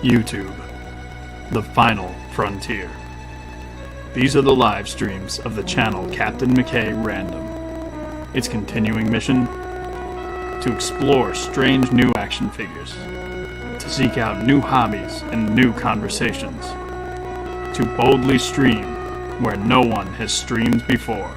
YouTube, the final frontier. These are the live streams of the channel Captain McKay Random. Its continuing mission: to explore strange new action figures, to seek out new hobbies and new conversations, to boldly stream where no one has streamed before.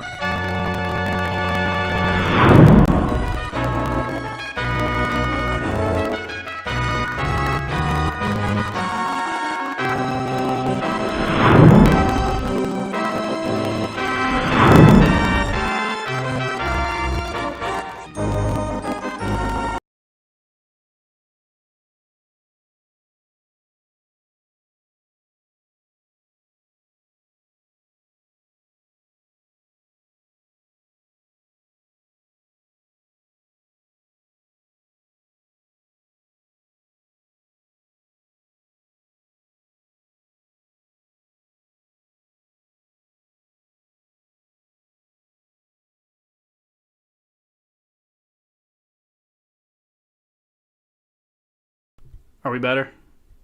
Are we better?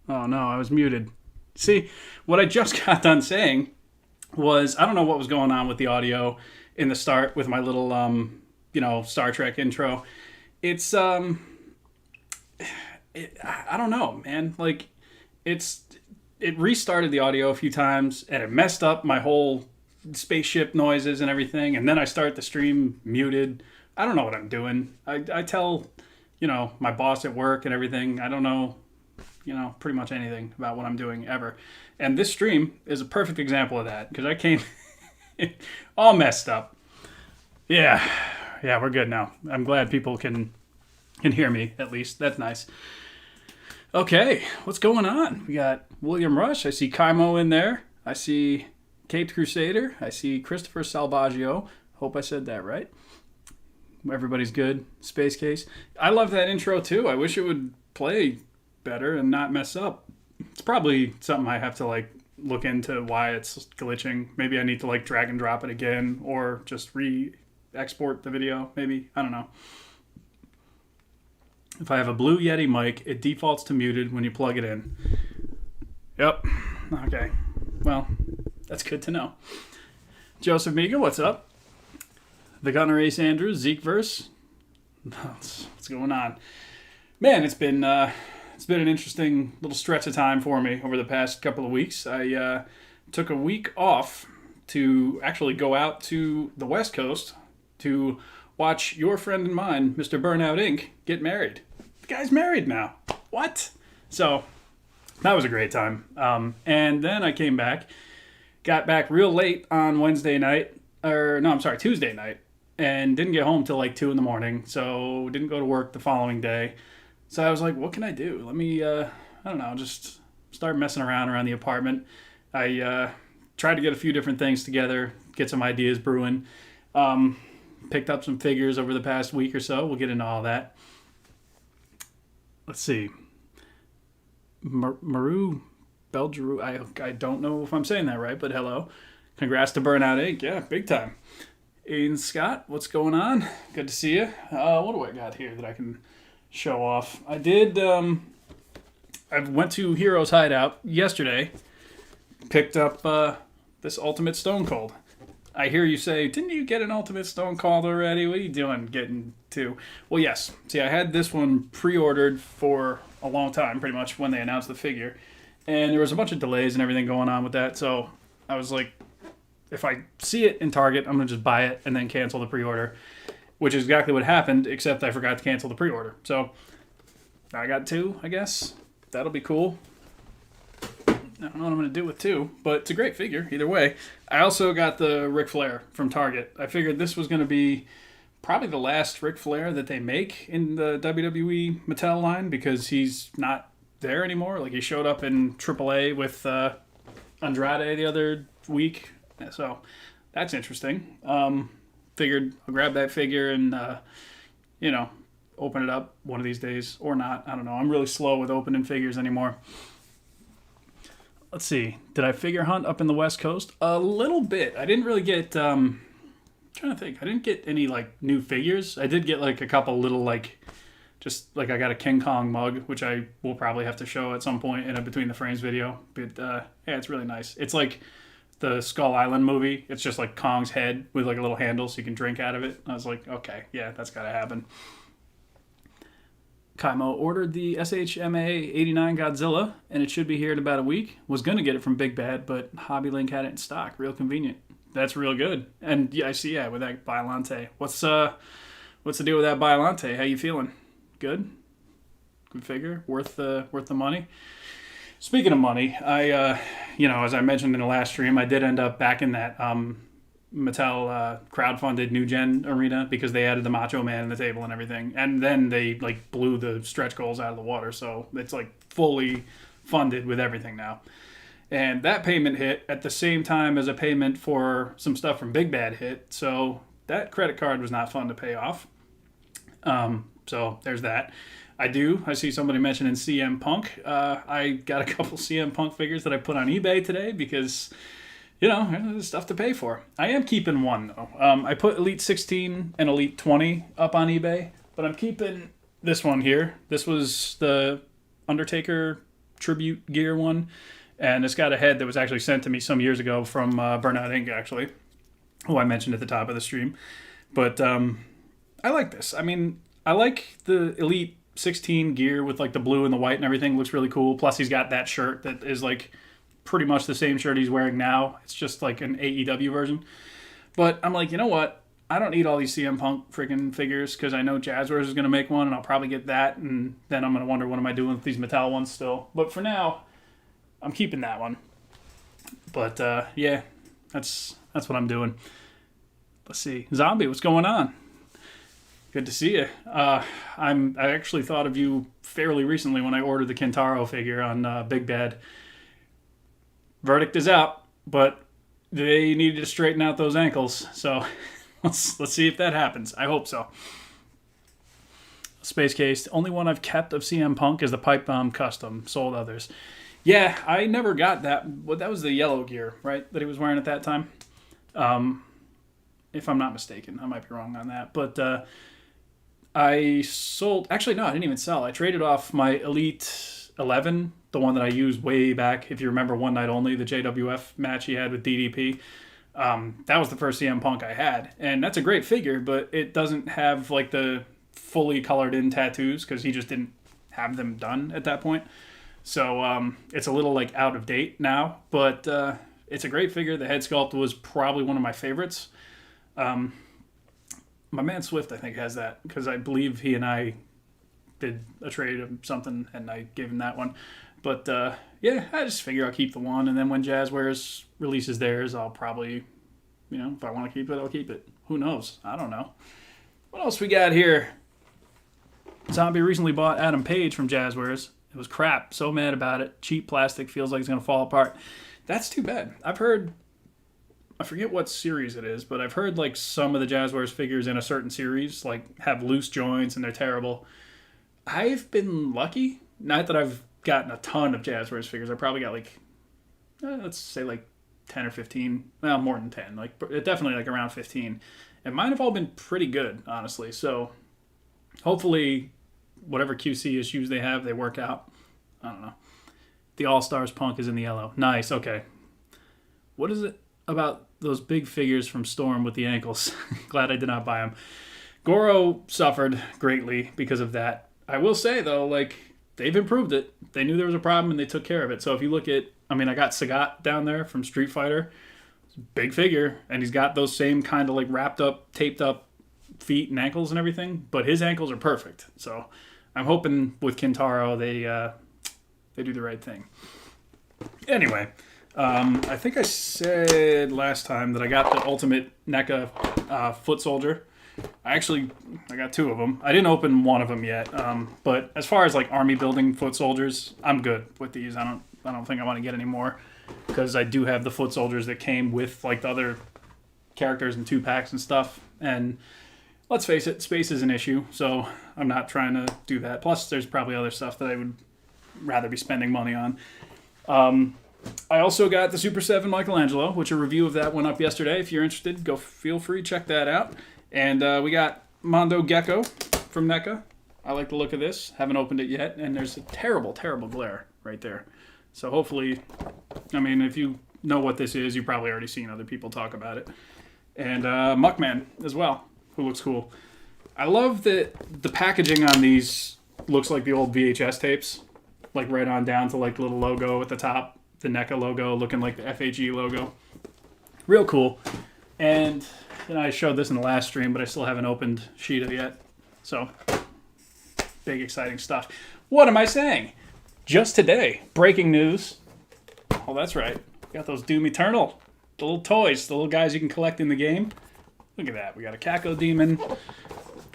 Oh no, I was muted. See, what I just got done saying was, I don't know what was going on with the audio in the start with my little, Star Trek intro. It's, I don't know, man. Like, it restarted the audio a few times and it messed up my whole spaceship noises and everything. And then I start the stream muted. I don't know what I'm doing. I tell, my boss at work and everything, I don't know, pretty much anything about what I'm doing ever. And this stream is a perfect example of that, because I came all messed up. Yeah, we're good now. I'm glad people can hear me, at least. That's nice. Okay, what's going on? We got William Rush. I see Kaimo in there. I see Caped Crusader. I see Christopher Salvaggio. Hope I said that right. Everybody's good. Space Case. I love that intro too. I wish it would play better and not mess up. It's probably something I have to look into why it's glitching. Maybe I need to drag and drop it again, or just re-export the video. Maybe, I don't know. If I have a Blue Yeti mic, it defaults to muted when you plug it in. Yep. Okay. Well, that's good to know. Joseph Miga, what's up? The Gunner Ace Andrews, Zekeverse. What's going on? Man, it's been an interesting little stretch of time for me over the past couple of weeks. I took a week off to actually go out to the West Coast to watch your friend and mine, Mr. Burnout Inc., get married. The guy's married now. What? So that was a great time. And then I came back, got back real late on Tuesday night, and didn't get home till 2 in the morning. So didn't go to work the following day. So I was like, what can I do? Let me, just start messing around the apartment. I tried to get a few different things together, get some ideas brewing. Picked up some figures over the past week or so. We'll get into all that. Let's see. Maru Belgeru. I don't know if I'm saying that right, but hello. Congrats to Burnout Inc. Yeah, big time. Aiden Scott, what's going on? Good to see you. What do I got here that I can show off? I did, I went to Heroes Hideout yesterday, picked up this Ultimate Stone Cold. I hear you say, didn't you get an Ultimate Stone Cold already? What are you doing getting to? Well, yes. See, I had this one pre-ordered for a long time, pretty much, when they announced the figure. And there was a bunch of delays and everything going on with that, so I was like, if I see it in Target, I'm going to just buy it and then cancel the pre-order, which is exactly what happened, except I forgot to cancel the pre-order. So I got 2, I guess. That'll be cool. I don't know what I'm going to do with 2, but it's a great figure either way. I also got the Ric Flair from Target. I figured this was going to be probably the last Ric Flair that they make in the WWE Mattel line, because he's not there anymore. He showed up in AAA with Andrade the other week. So that's interesting. Figured I'll grab that figure and, open it up one of these days, or not. I don't know. I'm really slow with opening figures anymore. Let's see. Did I figure hunt up in the West Coast? A little bit. I didn't really get, trying to think. I didn't get any, new figures. I did get, a couple little, Just like I got a King Kong mug, which I will probably have to show at some point in a Between the Frames video. But yeah, it's really nice. It's like the Skull Island movie. It's just like Kong's head with like a little handle so you can drink out of it. I was like, okay, yeah, that's got to happen. Kaimo ordered the SHMA 89 Godzilla, and it should be here in about a week. Was going to get it from Big Bad, but Hobby Link had it in stock. Real convenient. That's real good. And yeah, I see, yeah, with that Biollante. What's the deal with that Biollante? How you feeling? Good? Good figure? Worth the money? Speaking of money, I, as I mentioned in the last stream, I did end up back in that Mattel crowdfunded New Gen arena because they added the Macho Man in the table and everything, and then they like blew the stretch goals out of the water, so it's like fully funded with everything now. And that payment hit at the same time as a payment for some stuff from Big Bad hit, so that credit card was not fun to pay off. So there's that. I see somebody mentioning CM Punk. I got a couple CM Punk figures that I put on eBay today because there's stuff to pay for. I am keeping one, though. I put Elite 16 and Elite 20 up on eBay, but I'm keeping this one here. This was the Undertaker tribute gear one, and it's got a head that was actually sent to me some years ago from Burnout Inc., actually, who I mentioned at the top of the stream. But I like this. I mean, I like the Elite 16 gear with like the blue and the white and everything. Looks really cool. Plus, he's got that shirt that is like pretty much the same shirt he's wearing now. It's just like an AEW version. But I'm like, you know what? I don't need all these CM Punk freaking figures because I know Jazzwares is going to make one and I'll probably get that. And then I'm going to wonder what am I doing with these Mattel ones still. But for now, I'm keeping that one. But yeah, that's what I'm doing. Let's see. Zombie, what's going on? Good to see you. I actually thought of you fairly recently when I ordered the Kintaro figure on Big Bad. Verdict is out, but they needed to straighten out those ankles. So let's see if that happens. I hope so. Space Case. Only one I've kept of CM Punk is the Pipe Bomb Custom. Sold others. Yeah, I never got that. Well, that was the yellow gear, right, that he was wearing at that time? If I'm not mistaken. I might be wrong on that. But I sold... Actually, no, I didn't even sell. I traded off my Elite 11, the one that I used way back, if you remember One Night Only, the JWF match he had with DDP. That was the first CM Punk I had. And that's a great figure, but it doesn't have like the fully colored in tattoos because he just didn't have them done at that point. So it's a little like out of date now, but it's a great figure. The head sculpt was probably one of my favorites. My man Swift, I think, has that because I believe he and I did a trade of something and I gave him that one. But yeah, I just figure I'll keep the one, and then when Jazzwares releases theirs, I'll probably, if I want to keep it, I'll keep it. Who knows? I don't know. What else we got here? Zombie recently bought Adam Page from Jazzwares. It was crap. So mad about it. Cheap plastic. Feels like it's going to fall apart. That's too bad. I've heard... I forget what series it is, but I've heard like some of the Jazzwares figures in a certain series like have loose joints and they're terrible. I've been lucky. Not that I've gotten a ton of Jazzwares figures. I probably got like, let's say like 10 or 15. Well, more than 10. Like definitely like around 15. And mine have all been pretty good, honestly. So hopefully whatever QC issues they have, they work out. I don't know. The All-Stars Punk is in the yellow. Nice. Okay. What is it about those big figures from Storm with the ankles? Glad I did not buy them. Goro suffered greatly because of that. I will say, though, like, they've improved it. They knew there was a problem and they took care of it. So if you look at, I got Sagat down there from Street Fighter. Big figure. And he's got those same kind of, like, wrapped up, taped up feet and ankles and everything. But his ankles are perfect. So I'm hoping with Kintaro they do the right thing. Anyway, I think I said last time that I got the Ultimate NECA Foot Soldier. I got two of them. I didn't open one of them yet. But as far as like army building foot soldiers, I'm good with these. I don't think I want to get any more because I do have the foot soldiers that came with like the other characters and 2-packs and stuff. And let's face it, space is an issue, so I'm not trying to do that. Plus, there's probably other stuff that I would rather be spending money on. I also got the Super 7 Michelangelo, which a review of that went up yesterday. If you're interested, feel free, check that out. And we got Mondo Gecko from NECA. I like the look of this. Haven't opened it yet, and there's a terrible, terrible glare right there. So hopefully, I mean, if you know what this is, you've probably already seen other people talk about it. And Muckman as well, who looks cool. I love that the packaging on these looks like the old VHS tapes, like right on down to like the little logo at the top, the NECA logo looking like the FHE logo. Real cool. And I showed this in the last stream, but I still haven't opened Sheeta yet. So, big exciting stuff. What am I saying? Just today, breaking news. Oh, that's right. We got those Doom Eternal, the little toys, the little guys you can collect in the game. Look at that. We got a Caco Demon.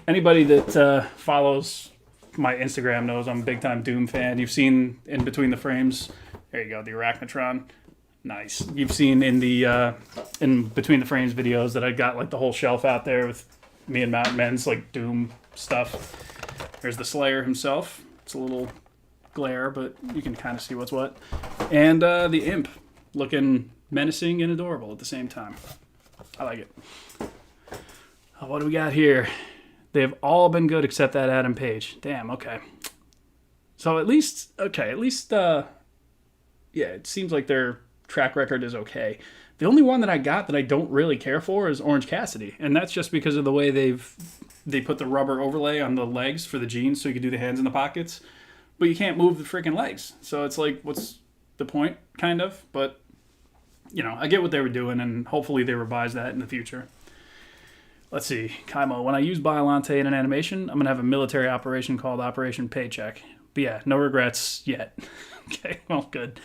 Anybody that follows my Instagram knows I'm a big time Doom fan. You've seen in between the frames. There you go, the Arachnotron. Nice. You've seen in the in between the frames videos that I got like the whole shelf out there with me and Mountain Men's like Doom stuff. There's the Slayer himself. It's a little glare, but you can kind of see what's what. And the Imp, looking menacing and adorable at the same time. I like it. What do we got here? They've all been good except that Adam Page. Damn, okay. So at least, yeah, it seems like their track record is okay. The only one that I got that I don't really care for is Orange Cassidy, and that's just because of the way they put the rubber overlay on the legs for the jeans so you can do the hands in the pockets, but you can't move the freaking legs. So it's like, what's the point, kind of? But, I get what they were doing, and hopefully they revise that in the future. Let's see, Kaimo, when I use Biolante in an animation, I'm going to have a military operation called Operation Paycheck. But yeah, no regrets yet. Okay, well, good.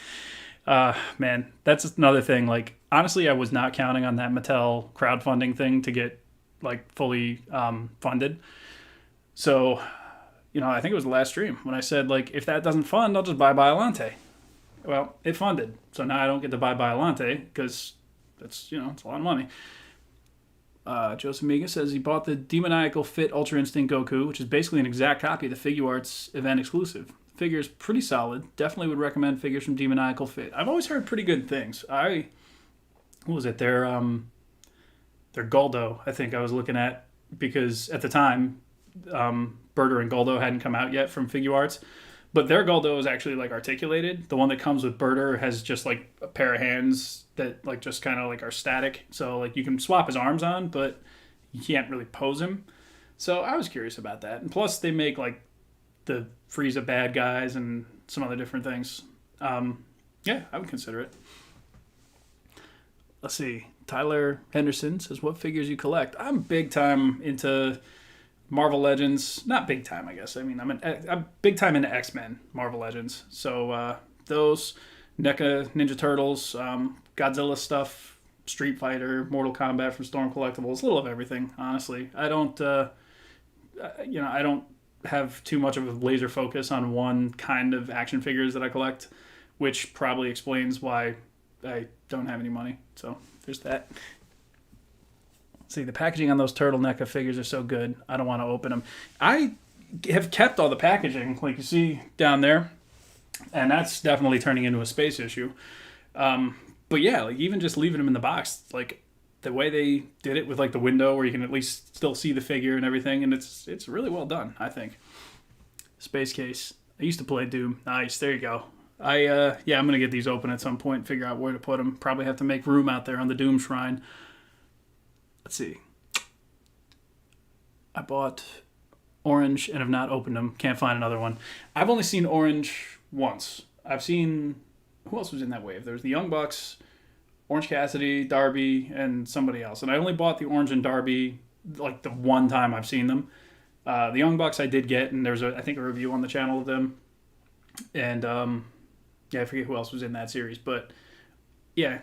Man, that's another thing. Like, honestly, I was not counting on that Mattel crowdfunding thing to get, like, fully funded. So, I think it was the last stream when I said, like, if that doesn't fund, I'll just buy Biolante. Well, it funded. So now I don't get to buy Biolante because that's, it's a lot of money. Joseph Miga says he bought the Demoniacal Fit Ultra Instinct Goku, which is basically an exact copy of the Figuarts event exclusive. The figure is pretty solid. Definitely would recommend figures from Demoniacal Fit. I've always heard pretty good things. What was it? Their Guldo, I think I was looking at, because at the time, Birder and Guldo hadn't come out yet from Figuarts. But their Guldo is actually like articulated. The one that comes with Birder has just like a pair of hands that like just kind of like are static. So like you can swap his arms on, but you can't really pose him. So I was curious about that. And plus they make like the Frieza bad guys and some other different things. Yeah, I would consider it. Let's see. Tyler Henderson says, what figures you collect? I'm big time into Marvel Legends. Not big time, I guess. I mean, I'm big time into X-Men Marvel Legends. So those, NECA Ninja Turtles, Godzilla stuff, Street Fighter, Mortal Kombat from Storm Collectibles, a little of everything, honestly. I don't have too much of a laser focus on one kind of action figures that I collect, which probably explains why I don't have any money. So there's that. See, the packaging on those Turtle NECA figures are so good. I don't want to open them. I have kept all the packaging, like you see down there, and that's definitely turning into a space issue. But yeah, like even just leaving them in the box, like the way they did it with like the window where you can at least still see the figure and everything, and it's really well done, I think. Space Case. I used to play Doom. Nice, there you go. I'm gonna get these open at some point and figure out where to put them. Probably have to make room out there on the Doom Shrine. Let's see. I bought Orange and have not opened them. Can't find another one. I've only seen Orange once. I've seen... Who else was in that wave? There was the Young Bucks, Orange Cassidy, Darby, and somebody else. And I only bought the Orange and Darby like the one time I've seen them. The Young Bucks I did get, and there's I think a review on the channel of them. And I forget who else was in that series. But yeah,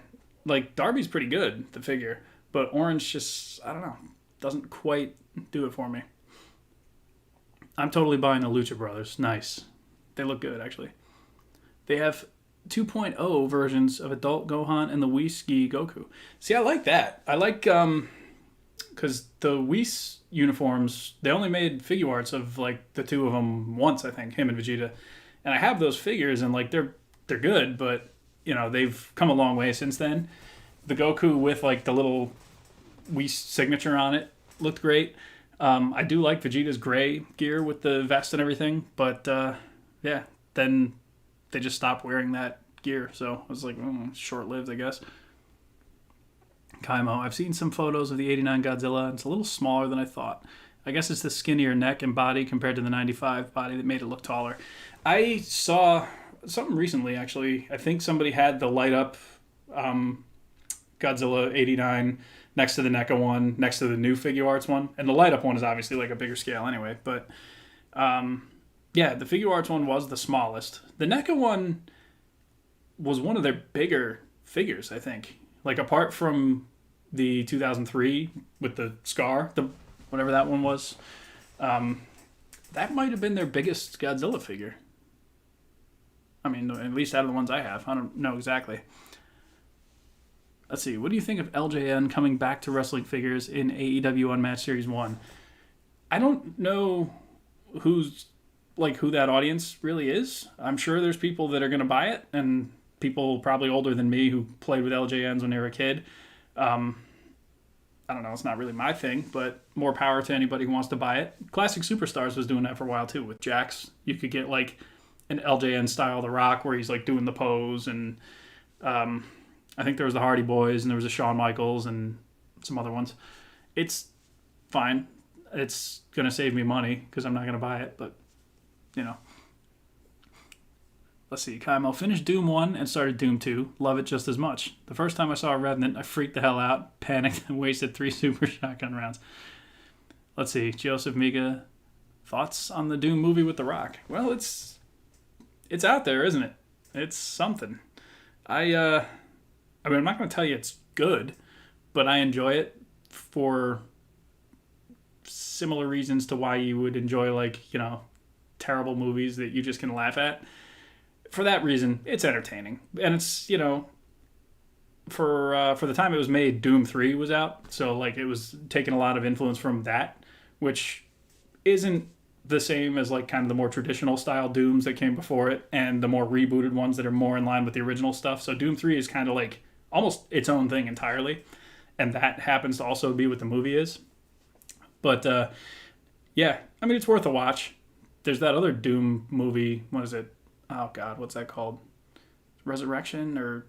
like Darby's pretty good, the figure. But Orange just, I don't know, doesn't quite do it for me. I'm totally buying the Lucha Brothers. Nice. They look good, actually. They have 2.0 versions of Adult Gohan and the Whis Goku. See, I like that. I like, because the Whis uniforms, they only made Figuarts of, like, the two of them once, I think, him and Vegeta. And I have those figures, and, like, they're good, but, they've come a long way since then. The Goku with, like, the little Whis signature on it looked great. I do like Vegeta's gray gear with the vest and everything, but yeah, then they just stopped wearing that gear, so I was like, short-lived, I guess. Kaimo, I've seen some photos of the 89 Godzilla, and it's a little smaller than I thought. I guess it's the skinnier neck and body compared to the 95 body that made it look taller. I saw something recently, actually. I think somebody had the light-up Godzilla 89 next to the NECA one, next to the new Figure Arts one. And the light-up one is obviously like a bigger scale anyway. But, yeah, the Figure Arts one was the smallest. The NECA one was one of their bigger figures, I think. Like, apart from the 2003 with the Scar, the whatever that one was, that might have been their biggest Godzilla figure. I mean, at least out of the ones I have. I don't know exactly. Let's see. What do you think of LJN coming back to wrestling figures in AEW Unmatched Series 1? I don't know who that audience really is. I'm sure there's people that are going to buy it, and people probably older than me who played with LJNs when they were a kid. I don't know. It's not really my thing, but more power to anybody who wants to buy it. Classic Superstars was doing that for a while, too, with Jax. You could get, like, an LJN style The Rock where he's, like, doing the pose, and I think there was the Hardy Boys, and there was a Shawn Michaels, and some other ones. It's fine. It's going to save me money because I'm not going to buy it, but, you know. Let's see. Kaimo finished Doom 1 and started Doom 2. Love it just as much. The first time I saw Revenant, I freaked the hell out, panicked, and wasted 3 super shotgun rounds. Let's see. Joseph Miga, thoughts on the Doom movie with The Rock? Well, it's out there, isn't it? It's something. I mean, I'm not going to tell you it's good, but I enjoy it for similar reasons to why you would enjoy, like, you know, terrible movies that you just can laugh at. For that reason, it's entertaining. And it's, you know, for the time it was made, Doom 3 was out. So, like, it was taking a lot of influence from that, which isn't the same as, like, kind of the more traditional style Dooms that came before it and the more rebooted ones that are more in line with the original stuff. So Doom 3 is kind of like almost its own thing entirely. And that happens to also be what the movie is. But, yeah, I mean, it's worth a watch. There's that other Doom movie. What is it? Oh, God, what's that called? Resurrection or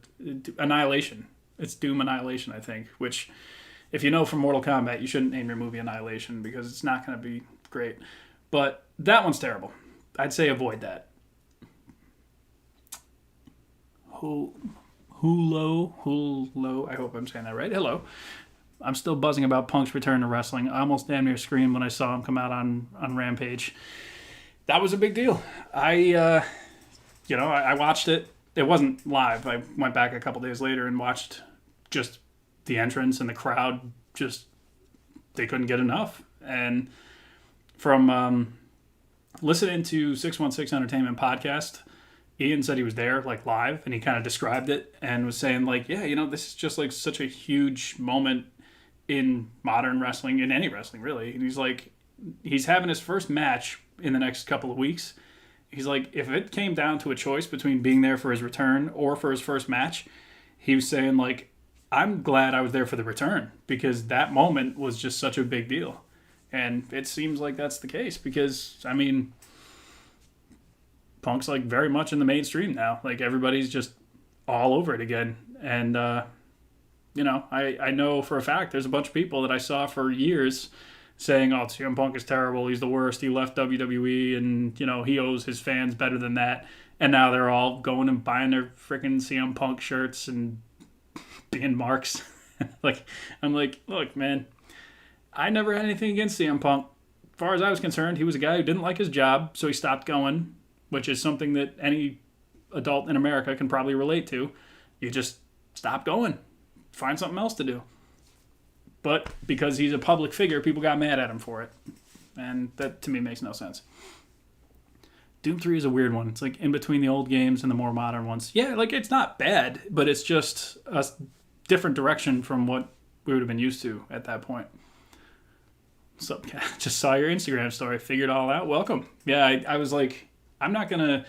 Annihilation? It's Doom Annihilation, I think, which, if you know from Mortal Kombat, you shouldn't name your movie Annihilation because it's not going to be great. But that one's terrible. I'd say avoid that. Hulo, I hope I'm saying that right. Hello. I'm still buzzing about Punk's return to wrestling. I almost damn near screamed when I saw him come out on Rampage. That was a big deal. I watched it. It wasn't live. I went back a couple days later and watched just the entrance, and the crowd just, they couldn't get enough. And from listening to 616 Entertainment podcast, Ian said he was there, like, live, and he kind of described it and was saying, like, yeah, you know, this is just, like, such a huge moment in modern wrestling, in any wrestling, really. And he's like, he's having his first match in the next couple of weeks. He's like, if it came down to a choice between being there for his return or for his first match, he was saying, like, I'm glad I was there for the return because that moment was just such a big deal. And it seems like that's the case because, I mean, Punk's, like, very much in the mainstream now. Like, everybody's just all over it again. And, you know, I know for a fact there's a bunch of people that I saw for years saying, oh, CM Punk is terrible, he's the worst, he left WWE, and, you know, he owes his fans better than that. And now they're all going and buying their freaking CM Punk shirts and being marks. Like, I'm like, look, man, I never had anything against CM Punk. As far as I was concerned, he was a guy who didn't like his job, so he stopped going, which is something that any adult in America can probably relate to. You just stop going. Find something else to do. But because he's a public figure, people got mad at him for it. And that, to me, makes no sense. Doom 3 is a weird one. It's like in between the old games and the more modern ones. Yeah, like, it's not bad, but it's just a different direction from what we would have been used to at that point. So, just saw your Instagram story. Figured it all out. Welcome. Yeah, I was like, I'm not going to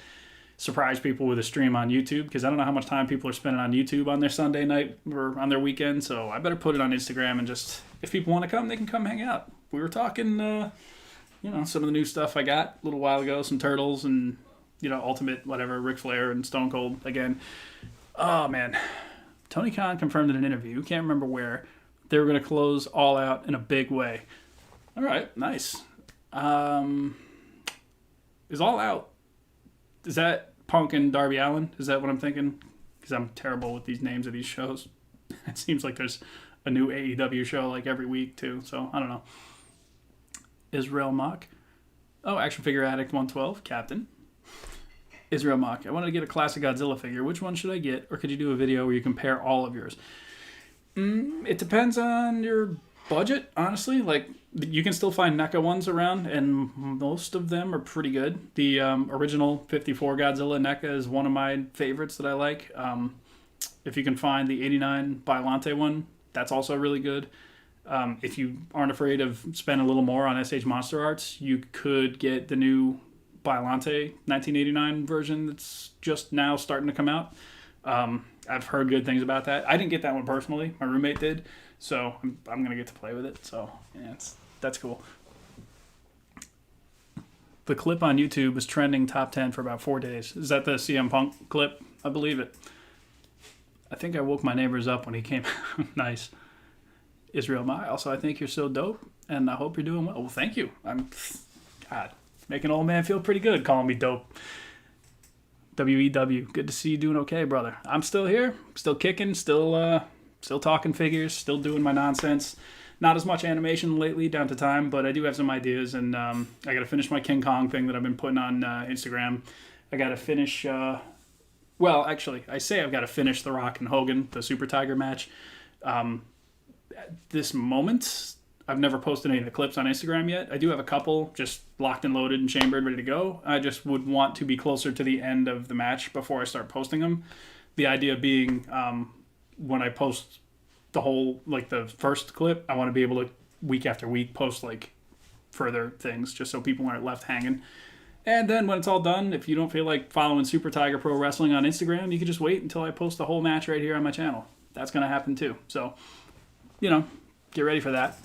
surprise people with a stream on YouTube because I don't know how much time people are spending on YouTube on their Sunday night or on their weekend. So I better put it on Instagram and just, if people want to come, they can come hang out. We were talking, some of the new stuff I got a little while ago, some Turtles and, Ultimate, whatever, Ric Flair and Stone Cold again. Oh, man. Tony Khan confirmed in an interview, can't remember where, they were going to close All Out in a big way. All right, nice. Is All Out, is that Punk and Darby Allin? Is that what I'm thinking? Because I'm terrible with these names of these shows. It seems like there's a new AEW show like every week too, so I don't know. Israel Mock. Oh, Action Figure Addict 112, Captain. Israel Mock. I wanted to get a classic Godzilla figure. Which one should I get? Or could you do a video where you compare all of yours? It depends on your budget, honestly. Like, you can still find NECA ones around, and most of them are pretty good. The original 54 Godzilla NECA is one of my favorites that I like. If you can find the 89 Biollante one, that's also really good. If you aren't afraid of spending a little more on SH Monster Arts, you could get the new Biollante 1989 version that's just now starting to come out. I've heard good things about that. I didn't get that one personally. My roommate did. So I'm going to get to play with it. So yeah, that's cool. The clip on YouTube was trending top 10 for about 4 days. Is that the CM Punk clip? I believe it. I think I woke my neighbors up when he came. Nice. Israel Mai. Also, I think you're so dope, and I hope you're doing well. Well, thank you. God, making an old man feel pretty good calling me dope. WEW. Good to see you doing okay, brother. I'm still here. Still kicking. Still talking figures. Still doing my nonsense. Not as much animation lately, down to time, but I do have some ideas, and I got to finish my King Kong thing that I've been putting on Instagram. I got to finish... well, actually, I say I've got to finish The Rock and Hogan, the Super Tiger match. At this moment, I've never posted any of the clips on Instagram yet. I do have a couple just locked and loaded and chambered, ready to go. I just would want to be closer to the end of the match before I start posting them. The idea being when I post the whole, like the first clip, I want to be able to week after week post like further things just so people aren't left hanging. And then when it's all done, if you don't feel like following Super Tiger Pro Wrestling on Instagram, you can just wait until I post the whole match right here on my channel. That's going to happen too. So, get ready for that.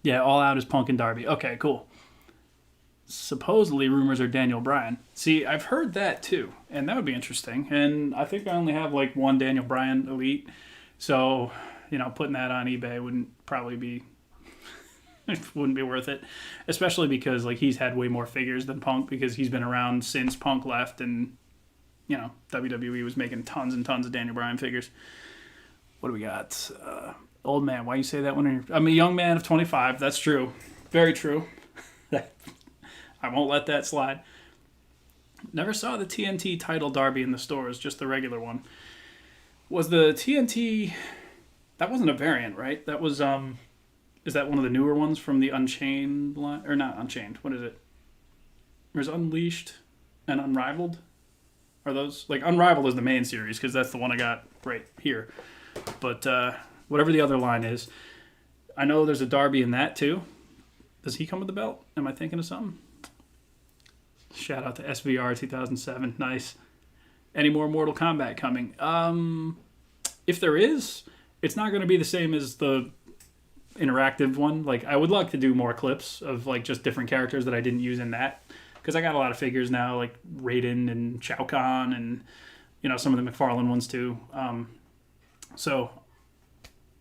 Yeah, All Out is Punk and Darby. Okay, cool. Supposedly rumors are Daniel Bryan. See, I've heard that too, and that would be interesting. And I think I only have like one Daniel Bryan Elite. So, putting that on eBay wouldn't probably be... it wouldn't be worth it, especially because like he's had way more figures than Punk because he's been around since Punk left, and WWE was making tons and tons of Daniel Bryan figures. What do we got? Old man, why you say that when I'm a young man of 25? That's true, very true. I won't let that slide. Never saw the TNT title Darby in the stores, just the regular one. Was the TNT? That wasn't a variant, right? That was Is that one of the newer ones from the Unchained line? Or not Unchained, what is it? There's Unleashed and Unrivaled. Are those... Like, Unrivaled is the main series, because that's the one I got right here. But whatever the other line is, I know there's a Darby in that, too. Does he come with the belt? Am I thinking of something? Shout out to SVR 2007. Nice. Any more Mortal Kombat coming? If there is, it's not going to be the same as the... interactive one. Like, I would like to do more clips of like just different characters that I didn't use in that, because I got a lot of figures now, like Raiden and Shao Kahn and some of the McFarlane ones too. So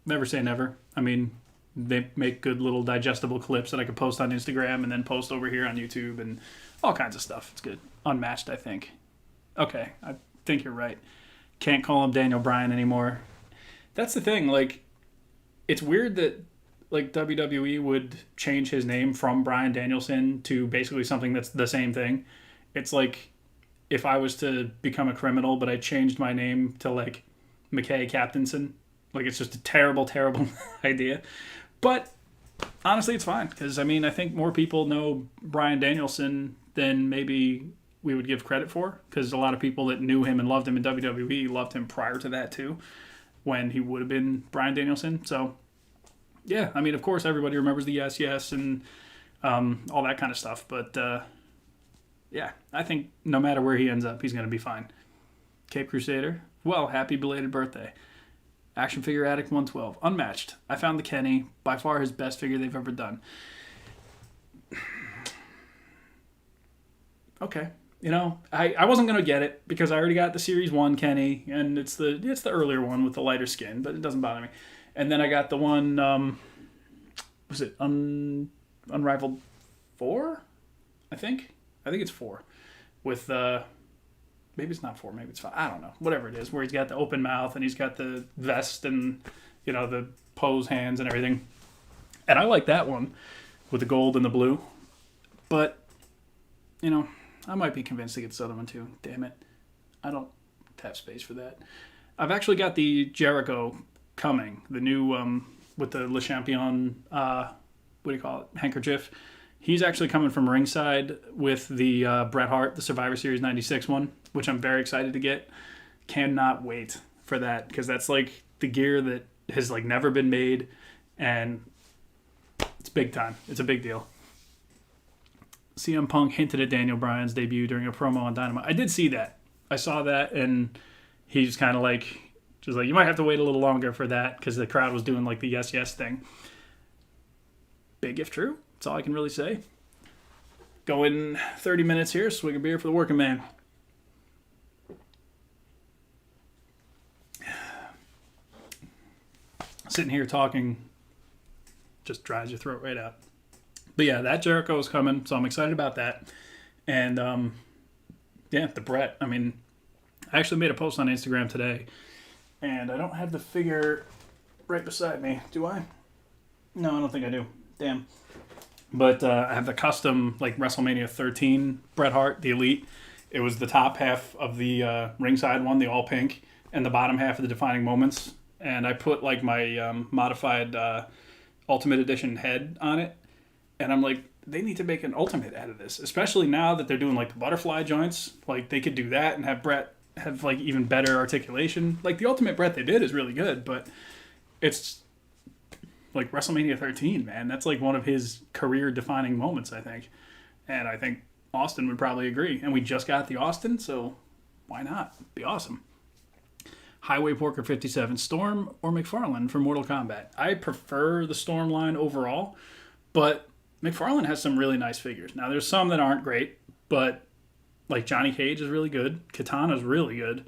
never say never. I mean, they make good little digestible clips that I could post on Instagram and then post over here on YouTube and all kinds of stuff. It's good. Unmatched, I think. Okay, I think you're right. Can't call him Daniel Bryan anymore. That's the thing, like, it's weird that like WWE would change his name from Bryan Danielson to basically something that's the same thing. It's like if I was to become a criminal, but I changed my name to like McKay Captainson. Like, it's just a terrible, terrible idea. But honestly, it's fine. Because, I mean, I think more people know Bryan Danielson than maybe we would give credit for. Because a lot of people that knew him and loved him in WWE loved him prior to that too, when he would have been Bryan Danielson. So... yeah, I mean, of course, everybody remembers the Yes Yes and all that kind of stuff. But, yeah, I think no matter where he ends up, he's going to be fine. Cape Crusader, well, happy belated birthday. Action Figure Addict 112. Unmatched. I found the Kenny. By far his best figure they've ever done. Okay. You know, I wasn't going to get it because I already got the Series 1 Kenny, and it's the earlier one with the lighter skin, but it doesn't bother me. And then I got the one, was it Unrivaled 4? I think it's 4. With, maybe it's not 4, maybe it's 5. I don't know. Whatever it is, where he's got the open mouth and he's got the vest and, you know, the pose hands and everything. And I like that one with the gold and the blue. But, you know, I might be convinced to get this other one too. Damn it. I don't have space for that. I've actually got the Jericho coming. The new, with the Le Champion, what do you call it? Handkerchief. He's actually coming from ringside with the Bret Hart, the Survivor Series 96 one, which I'm very excited to get. Cannot wait for that because that's like the gear that has like never been made and it's big time. It's a big deal. CM Punk hinted at Daniel Bryan's debut during a promo on Dynamite. I did see that. I saw that, and he's kind of like, just like, you might have to wait a little longer for that because the crowd was doing like the yes, yes thing. Big if true. That's all I can really say. Going 30 minutes here, swig a beer for the working man. Sitting here talking just dries your throat right out. But yeah, that Jericho is coming, so I'm excited about that. And yeah, the Bret. I mean, I actually made a post on Instagram today, and I don't have the figure right beside me. Do I? No, I don't think I do. Damn. But I have the custom, like, WrestleMania 13 Bret Hart, the Elite. It was the top half of the ringside one, the all pink, and the bottom half of the Defining Moments. And I put, like, my modified Ultimate Edition head on it. And I'm like, they need to make an Ultimate out of this, especially now that they're doing, like, the butterfly joints. Like, they could do that and have Bret have, like, even better articulation. Like, the Ultimate Bret they did is really good, but it's like WrestleMania 13, man. That's like one of his career-defining moments, I think. And I think Austin would probably agree. And we just got the Austin, so why not? It'd be awesome. Highway Porker 57, Storm or McFarlane for Mortal Kombat. I prefer the Storm line overall, but McFarlane has some really nice figures. Now, there's some that aren't great, but like Johnny Cage is really good. Katana's really good.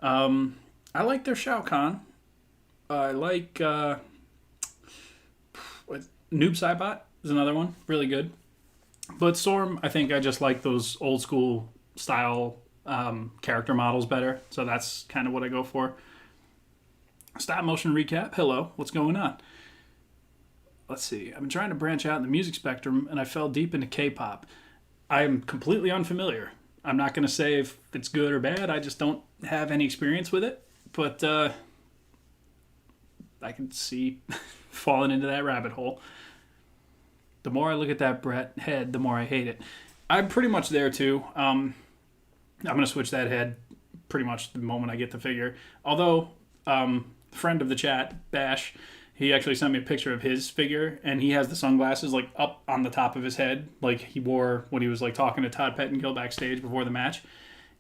I like their Shao Kahn. I like... Noob Saibot is another one. Really good. But Storm, I think I just like those old school style character models better. So that's kind of what I go for. Stop motion recap. Hello. What's going on? Let's see. I've been trying to branch out in the music spectrum and I fell deep into K-pop. I am completely unfamiliar. I'm not going to say if it's good or bad. I just don't have any experience with it. But I can see falling into that rabbit hole. The more I look at that Bret head, the more I hate it. I'm pretty much there too. I'm going to switch that head pretty much the moment I get the figure. Although, friend of the chat, Bash, he actually sent me a picture of his figure, and he has the sunglasses like up on the top of his head, like he wore when he was like talking to Todd Pettengill backstage before the match.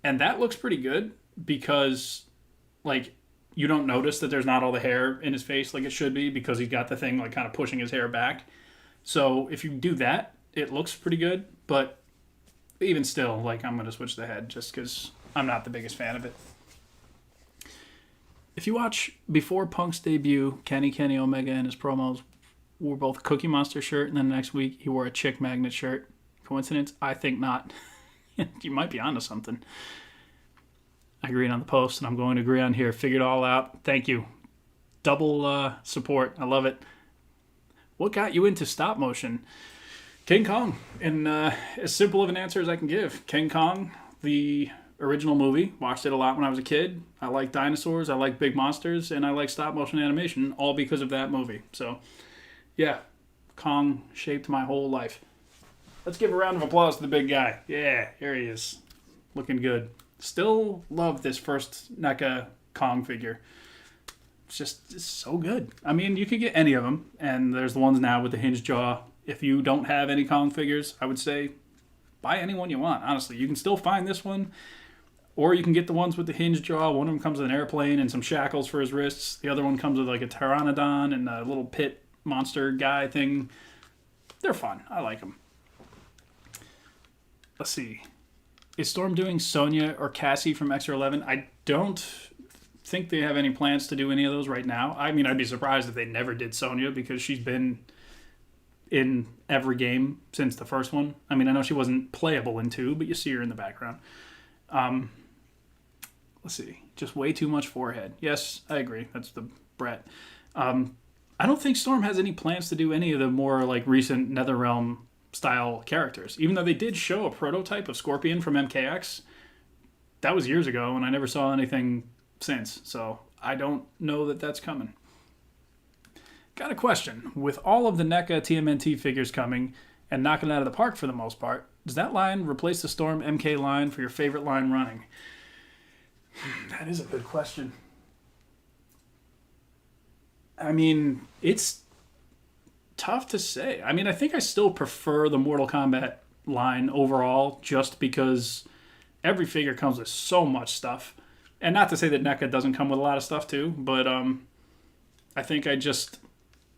And that looks pretty good because like you don't notice that there's not all the hair in his face like it should be because he's got the thing like kind of pushing his hair back. So if you do that, it looks pretty good. But even still, like I'm going to switch the head just because I'm not the biggest fan of it. If you watch before Punk's debut, Kenny Omega and his promos wore both a Cookie Monster shirt, and then the next week he wore a Chick Magnet shirt. Coincidence? I think not. You might be onto something. I agreed on the post, and I'm going to agree on here. Figured it all out. Thank you. Double support. I love it. What got you into stop motion? King Kong. And as simple of an answer as I can give. King Kong, the original movie. Watched it a lot when I was a kid. I like dinosaurs. I like big monsters. And I like stop motion animation. All because of that movie. So, yeah. Kong shaped my whole life. Let's give a round of applause to the big guy. Yeah, here he is. Looking good. Still love this first NECA Kong figure. It's so good. I mean, you could get any of them, and there's the ones now with the hinged jaw. If you don't have any Kong figures, I would say buy any one you want, honestly. You can still find this one. Or you can get the ones with the hinge jaw. One of them comes with an airplane and some shackles for his wrists. The other one comes with like a pteranodon and a little pit monster guy thing. They're fun. I like them. Let's see. Is Storm doing Sonya or Cassie from Extra 11? I don't think they have any plans to do any of those right now. I mean, I'd be surprised if they never did Sonya because she's been in every game since the first one. I mean, I know she wasn't playable in 2, but you see her in the background. Let's see. Just way too much forehead. Yes, I agree. That's the Brett. I don't think Storm has any plans to do any of the more like recent NetherRealm style characters. Even though they did show a prototype of Scorpion from MKX, that was years ago, and I never saw anything since. So I don't know that that's coming. Got a question. With all of the NECA TMNT figures coming and knocking it out of the park for the most part, does that line replace the Storm MK line for your favorite line running? That is a good question. I mean, it's tough to say. I mean, I think I still prefer the Mortal Kombat line overall just because every figure comes with so much stuff. And not to say that NECA doesn't come with a lot of stuff too, but I think I just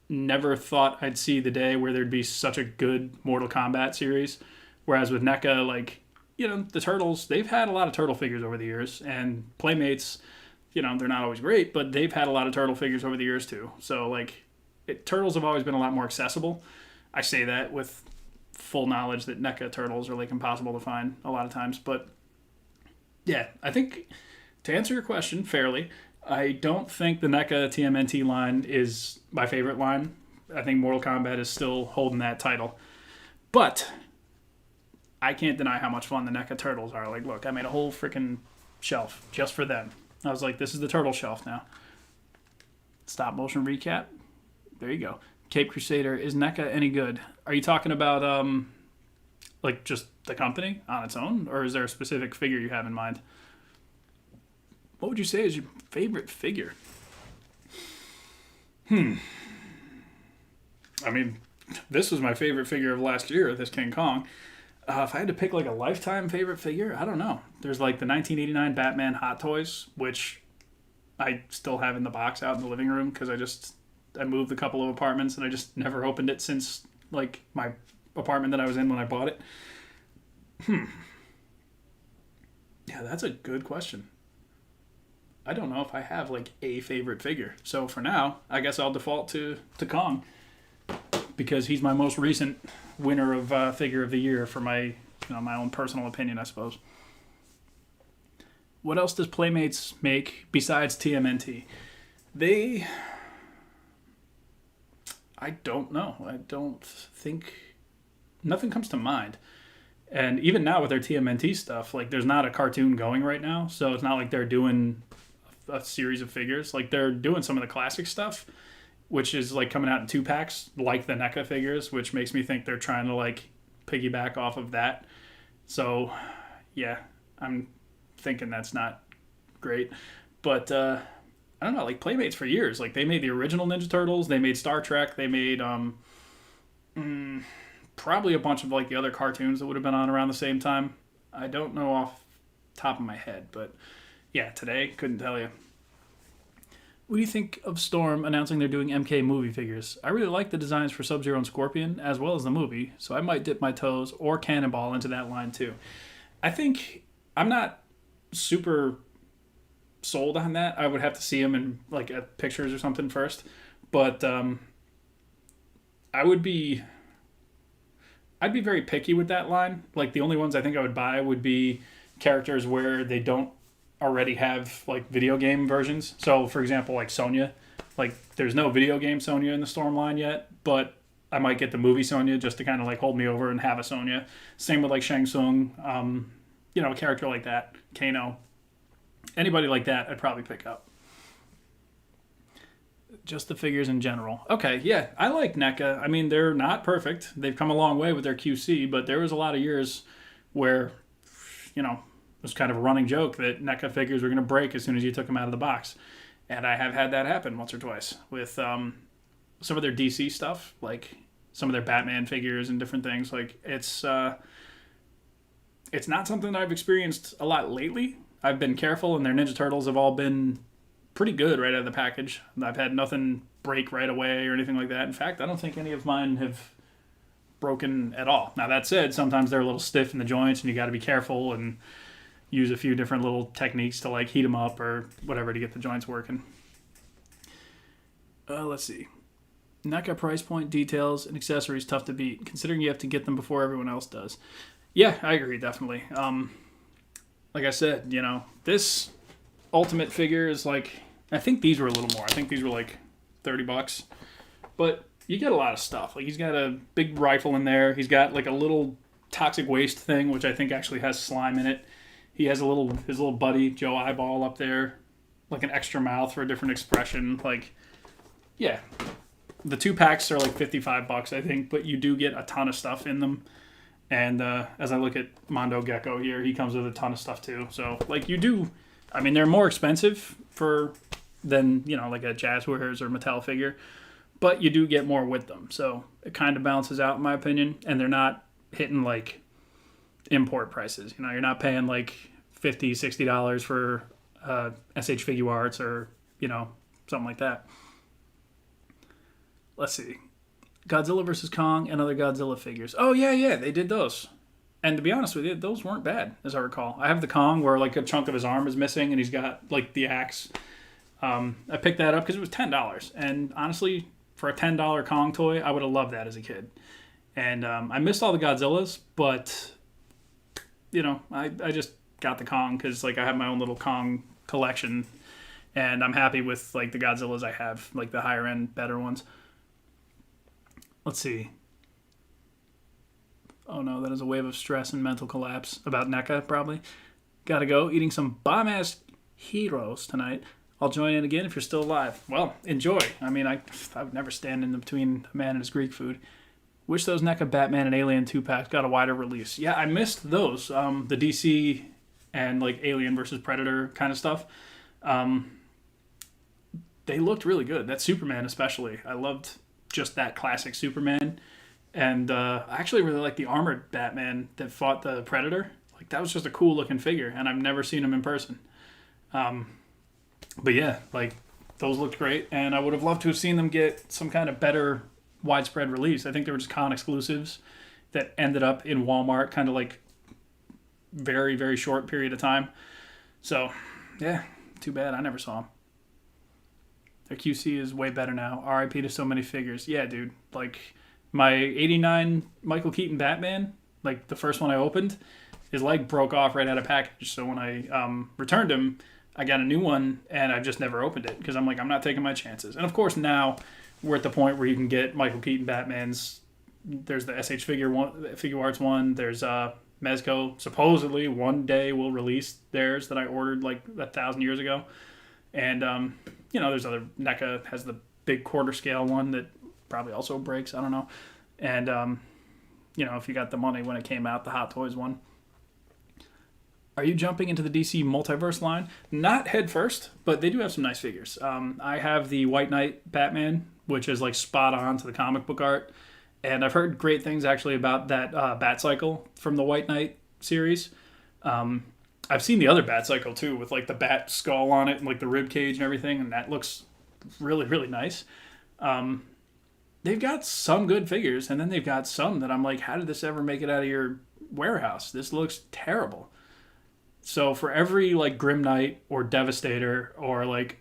never thought I'd see the day where there'd be such a good Mortal Kombat series. Whereas with NECA, like, you know, the Turtles, they've had a lot of Turtle figures over the years. And Playmates, you know, they're not always great, but they've had a lot of Turtle figures over the years too. So, like, Turtles have always been a lot more accessible. I say that with full knowledge that NECA Turtles are, like, impossible to find a lot of times. But, yeah, I think, to answer your question fairly, I don't think the NECA TMNT line is my favorite line. I think Mortal Kombat is still holding that title. But I can't deny how much fun the NECA Turtles are. Like, look, I made a whole freaking shelf just for them. I was like, this is the Turtle shelf now. Stop motion recap. There you go. Cape Crusader, is NECA any good? Are you talking about, like, just the company on its own? Or is there a specific figure you have in mind? What would you say is your favorite figure? I mean, this was my favorite figure of last year, this King Kong. If I had to pick like a lifetime favorite figure, I don't know. There's like the 1989 Batman Hot Toys, which I still have in the box out in the living room because I moved a couple of apartments and I just never opened it since like my apartment that I was in when I bought it. Yeah, that's a good question. I don't know if I have like a favorite figure. So for now, I guess I'll default to Kong because he's my most recent winner of figure of the year for my my own personal opinion, I suppose. What else does Playmates make besides TMNT? I don't know. I don't think nothing comes to mind. And even now with their TMNT stuff, like there's not a cartoon going right now, so it's not like they're doing a series of figures. Like they're doing some of the classic stuff, which is like coming out in 2-packs, like the NECA figures, which makes me think they're trying to like piggyback off of that. So, yeah, I'm thinking that's not great. But I don't know, like Playmates for years, like they made the original Ninja Turtles, they made Star Trek, they made probably a bunch of like the other cartoons that would have been on around the same time. I don't know off top of my head, but yeah, today couldn't tell you. What do you think of Storm announcing they're doing MK movie figures? I really like the designs for Sub-Zero and Scorpion, as well as the movie, so I might dip my toes or Cannonball into that line too. I think I'm not super sold on that. I would have to see them in like at pictures or something first, but I'd be very picky with that line. Like the only ones I think I would buy would be characters where they don't already have like video game versions. So for example, like Sonya, like there's no video game Sonya in the Storm line yet, but I might get the movie Sonya just to kind of like hold me over and have a Sonya. Same with like Shang Tsung, a character like that, Kano. Anybody like that I'd probably pick up. Just the figures in general. Okay, yeah, I like NECA. I mean, they're not perfect. They've come a long way with their QC, but there was a lot of years where, it was kind of a running joke that NECA figures were going to break as soon as you took them out of the box. And I have had that happen once or twice with some of their DC stuff, like some of their Batman figures and different things. Like it's not something that I've experienced a lot lately. I've been careful, and their Ninja Turtles have all been pretty good right out of the package. I've had nothing break right away or anything like that. In fact, I don't think any of mine have broken at all. Now, that said, sometimes they're a little stiff in the joints, and you got to be careful and use a few different little techniques to like heat them up or whatever to get the joints working. Let's see. NECA price point, details, and accessories tough to beat, considering you have to get them before everyone else does. Yeah, I agree, definitely. Like I said, this Ultimate figure is like, I think these were a little more. I think these were like $30. But you get a lot of stuff. Like, he's got a big rifle in there. He's got like a little toxic waste thing, which I think actually has slime in it. He has his little buddy, Joe Eyeball, up there. Like an extra mouth for a different expression. Like, yeah. The 2 packs are like $55, I think, but you do get a ton of stuff in them. And as I look at Mondo Gecko here, he comes with a ton of stuff too. So, like, you do... I mean, they're more expensive than, like a Jazzwares or Mattel figure, but you do get more with them. So it kind of balances out, in my opinion, and they're not hitting, like, import prices. You're not paying, like, $50, $60 for SH Figuarts or, something like that. Let's see. Godzilla vs. Kong and other Godzilla figures. Oh, yeah, they did those. And to be honest with you, those weren't bad, as I recall. I have the Kong where, like, a chunk of his arm is missing, and he's got, like, the axe. I picked that up because it was $10. And honestly, for a $10 Kong toy, I would have loved that as a kid. And I missed all the Godzillas, but, I just got the Kong because, like, I have my own little Kong collection. And I'm happy with, like, the Godzillas I have, like, the higher-end, better ones. Let's see. Oh no, that is a wave of stress and mental collapse about NECA, probably. Gotta go. Eating some bomb-ass heroes tonight. I'll join in again if you're still alive. Well, enjoy. I mean, I would never stand in between a man and his Greek food. Wish those NECA Batman and Alien 2-packs got a wider release. Yeah, I missed those. The DC and, like, Alien versus Predator kind of stuff. They looked really good. That Superman especially. I loved just that classic Superman. And I actually really like the armored Batman that fought the Predator. Like, that was just a cool looking figure, and I've never seen him in person. But yeah, like, those looked great, and I would have loved to have seen them get some kind of better widespread release. I think they were just con exclusives that ended up in Walmart, kind of like very, very short period of time. So, yeah, too bad I never saw them. Their QC is way better now. RIP to so many figures. Yeah, dude, like... My 89 Michael Keaton Batman, like the first one I opened, his leg broke off right out of package. So when I returned him, I got a new one, and I've just never opened it because I'm like, I'm not taking my chances. And of course, now we're at the point where you can get Michael Keaton Batmans. There's the SH Figuarts one. There's Mezco. Supposedly, one day will release theirs that I ordered like 1,000 years ago. And, there's other... NECA has the big quarter scale one that probably also breaks. I don't know. And, if you got the money when it came out, the Hot Toys one. Are you jumping into the DC Multiverse line? Not head first, but they do have some nice figures. I have the White Knight Batman, which is like spot on to the comic book art. And I've heard great things actually about that Bat-Cycle from the White Knight series. I've seen the other Bat-Cycle too, with like the bat skull on it and like the rib cage and everything, and that looks really, really nice. They've got some good figures, and then they've got some that I'm like, how did this ever make it out of your warehouse? This looks terrible. So for every like Grim Knight or Devastator or like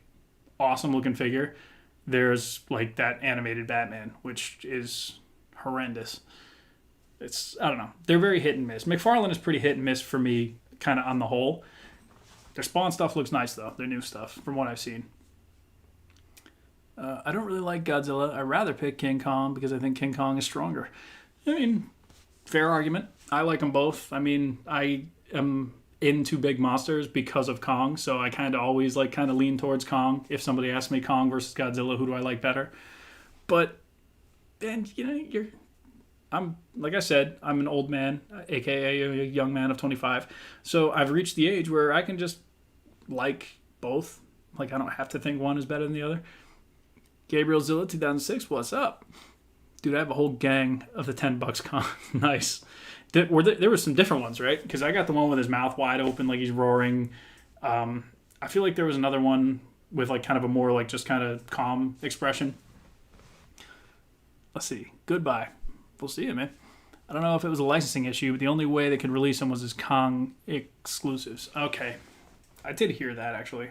awesome looking figure, there's like that animated Batman, which is horrendous. I don't know. They're very hit and miss. McFarlane is pretty hit and miss for me, kind of on the whole. Their Spawn stuff looks nice though. Their new stuff, from what I've seen. I don't really like Godzilla. I'd rather pick King Kong because I think King Kong is stronger. I mean, fair argument. I like them both. I mean, I am into big monsters because of Kong, so I kind of always like kind of lean towards Kong. If somebody asks me Kong versus Godzilla, who do I like better? But, and I'm like I said, I'm an old man, aka a young man of 25. So I've reached the age where I can just like both. Like, I don't have to think one is better than the other. Gabriel Zilla 2006, what's up? Dude, I have a whole gang of the $10 Kong. Nice. There were some different ones, right? Because I got the one with his mouth wide open, like he's roaring. I feel like there was another one with like kind of a more like just kind of calm expression. Let's see. Goodbye. We'll see it, man. I don't know if it was a licensing issue, but the only way they could release them was as Kong exclusives. Okay. I did hear that, actually.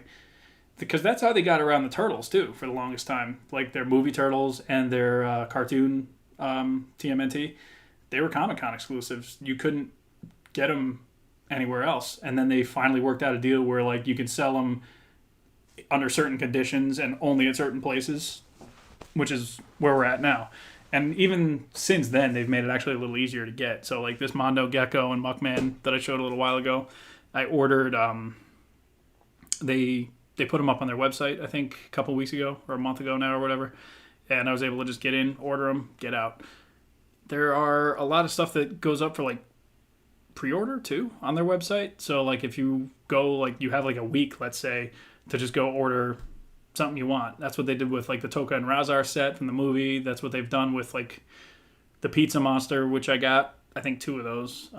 Because that's how they got around the Turtles, too, for the longest time. Like their movie Turtles and their cartoon TMNT. They were Comic-Con exclusives. You couldn't get them anywhere else. And then they finally worked out a deal where like you could sell them under certain conditions and only at certain places, which is where we're at now. And even since then, they've made it actually a little easier to get. So like this Mondo Gecko and Muckman that I showed a little while ago, I ordered. They put them up on their website, I think, a couple weeks ago or a month ago now or whatever, and I was able to just get in, order them, get out. There are a lot of stuff that goes up for like pre-order too on their website. So like if you go like you have like a week, let's say, to just go order something you want. That's what they did with like the Toka and Razar set from the movie. That's what they've done with like the Pizza Monster, which I got I think 2 of those.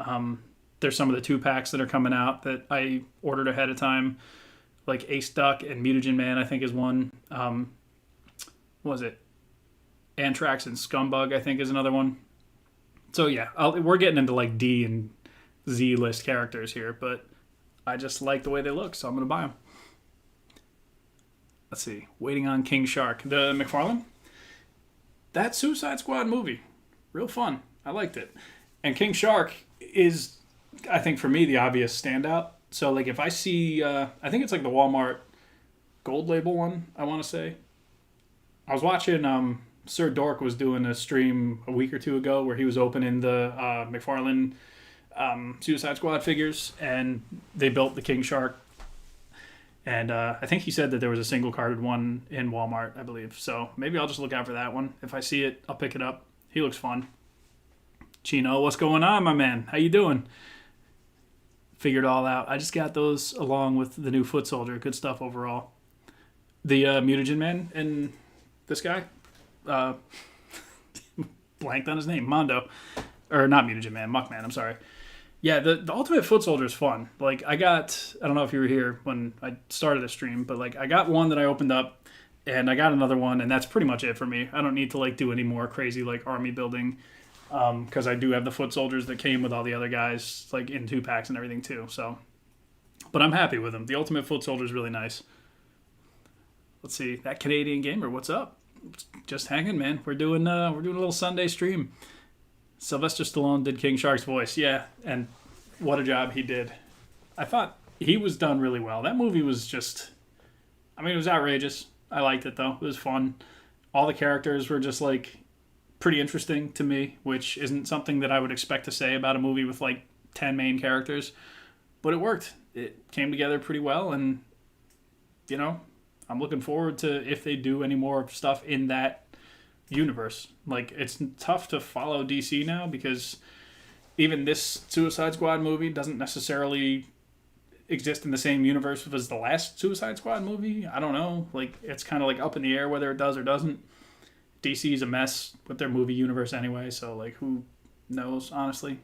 There's some of the 2-packs that are coming out that I ordered ahead of time, like Ace Duck and Mutagen Man I think is one. What was it? Anthrax and Scumbug I think is another one. So yeah, we're getting into like D and Z list characters here, but I just like the way they look, so I'm gonna buy them. Let's see. Waiting on King Shark. The McFarlane? That Suicide Squad movie. Real fun. I liked it. And King Shark is, I think for me, the obvious standout. So like if I see, I think it's like the Walmart Gold Label one, I want to say. I was watching, Sir Dork was doing a stream a week or 2 ago where he was opening the McFarlane Suicide Squad figures, and they built the King Shark. And I think he said that there was a single carded one in Walmart, I believe. So maybe I'll just look out for that one. If I see it, I'll pick it up. He looks fun. Chino, what's going on, my man? How you doing? Figured it all out. I just got those along with the new Foot Soldier. Good stuff overall. The Mutagen Man and this guy. Blanked on his name. Mondo. Or not Mutagen Man. Muckman, I'm sorry. Yeah, the Ultimate Foot Soldier is fun. Like, I don't know if you were here when I started the stream, but, like, I got one that I opened up, and I got another one, and that's pretty much it for me. I don't need to, like, do any more crazy, like, army building, because I do have the Foot Soldiers that came with all the other guys, like, in 2-packs and everything, too, so. But I'm happy with them. The Ultimate Foot Soldier is really nice. Let's see. That Canadian Gamer, what's up? Just hanging, man. We're doing a little Sunday stream. Sylvester Stallone did King Shark's voice, yeah, and what a job he did. I thought he was done really well. That movie was just, I mean, it was outrageous. I liked it, though. It was fun. All the characters were just, like, pretty interesting to me, which isn't something that I would expect to say about a movie with, like, 10 main characters. But it worked. It came together pretty well, and, you know, I'm looking forward to if they do any more stuff in that universe. Like, it's tough to follow DC now because even this Suicide Squad movie doesn't necessarily exist in the same universe as the last Suicide Squad movie. I don't know. Like, it's kind of like up in the air whether it does or doesn't. DC's a mess with their movie universe anyway, so like who knows, honestly.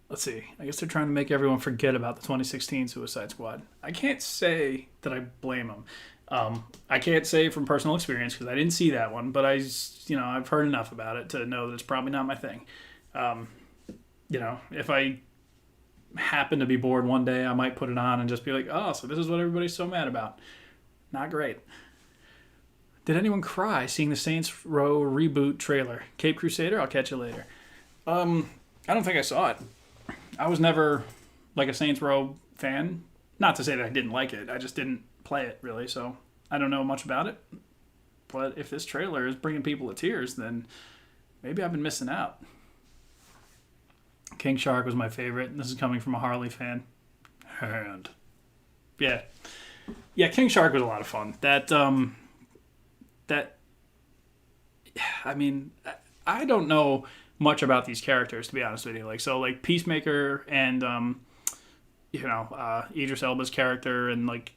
Let's see. I guess they're trying to make everyone forget about the 2016 Suicide Squad. I can't say that I blame them. I can't say from personal experience because I didn't see that one, but I've heard enough about it to know that it's probably not my thing. If I happen to be bored one day, I might put it on and just be like, oh, so this is what everybody's so mad about. Not great. Did anyone cry seeing the Saints Row reboot trailer? Cape Crusader? I'll catch you later. I don't think I saw it. I was never like a Saints Row fan. Not to say that I didn't like it. I just didn't play it really, so I don't know much about it. But if this trailer is bringing people to tears, then maybe I've been missing out. King Shark was my favorite, and this is coming from a Harley fan. And yeah, King Shark was a lot of fun. I mean, I don't know much about these characters, to be honest with you. Like Peacemaker and Idris Elba's character, and like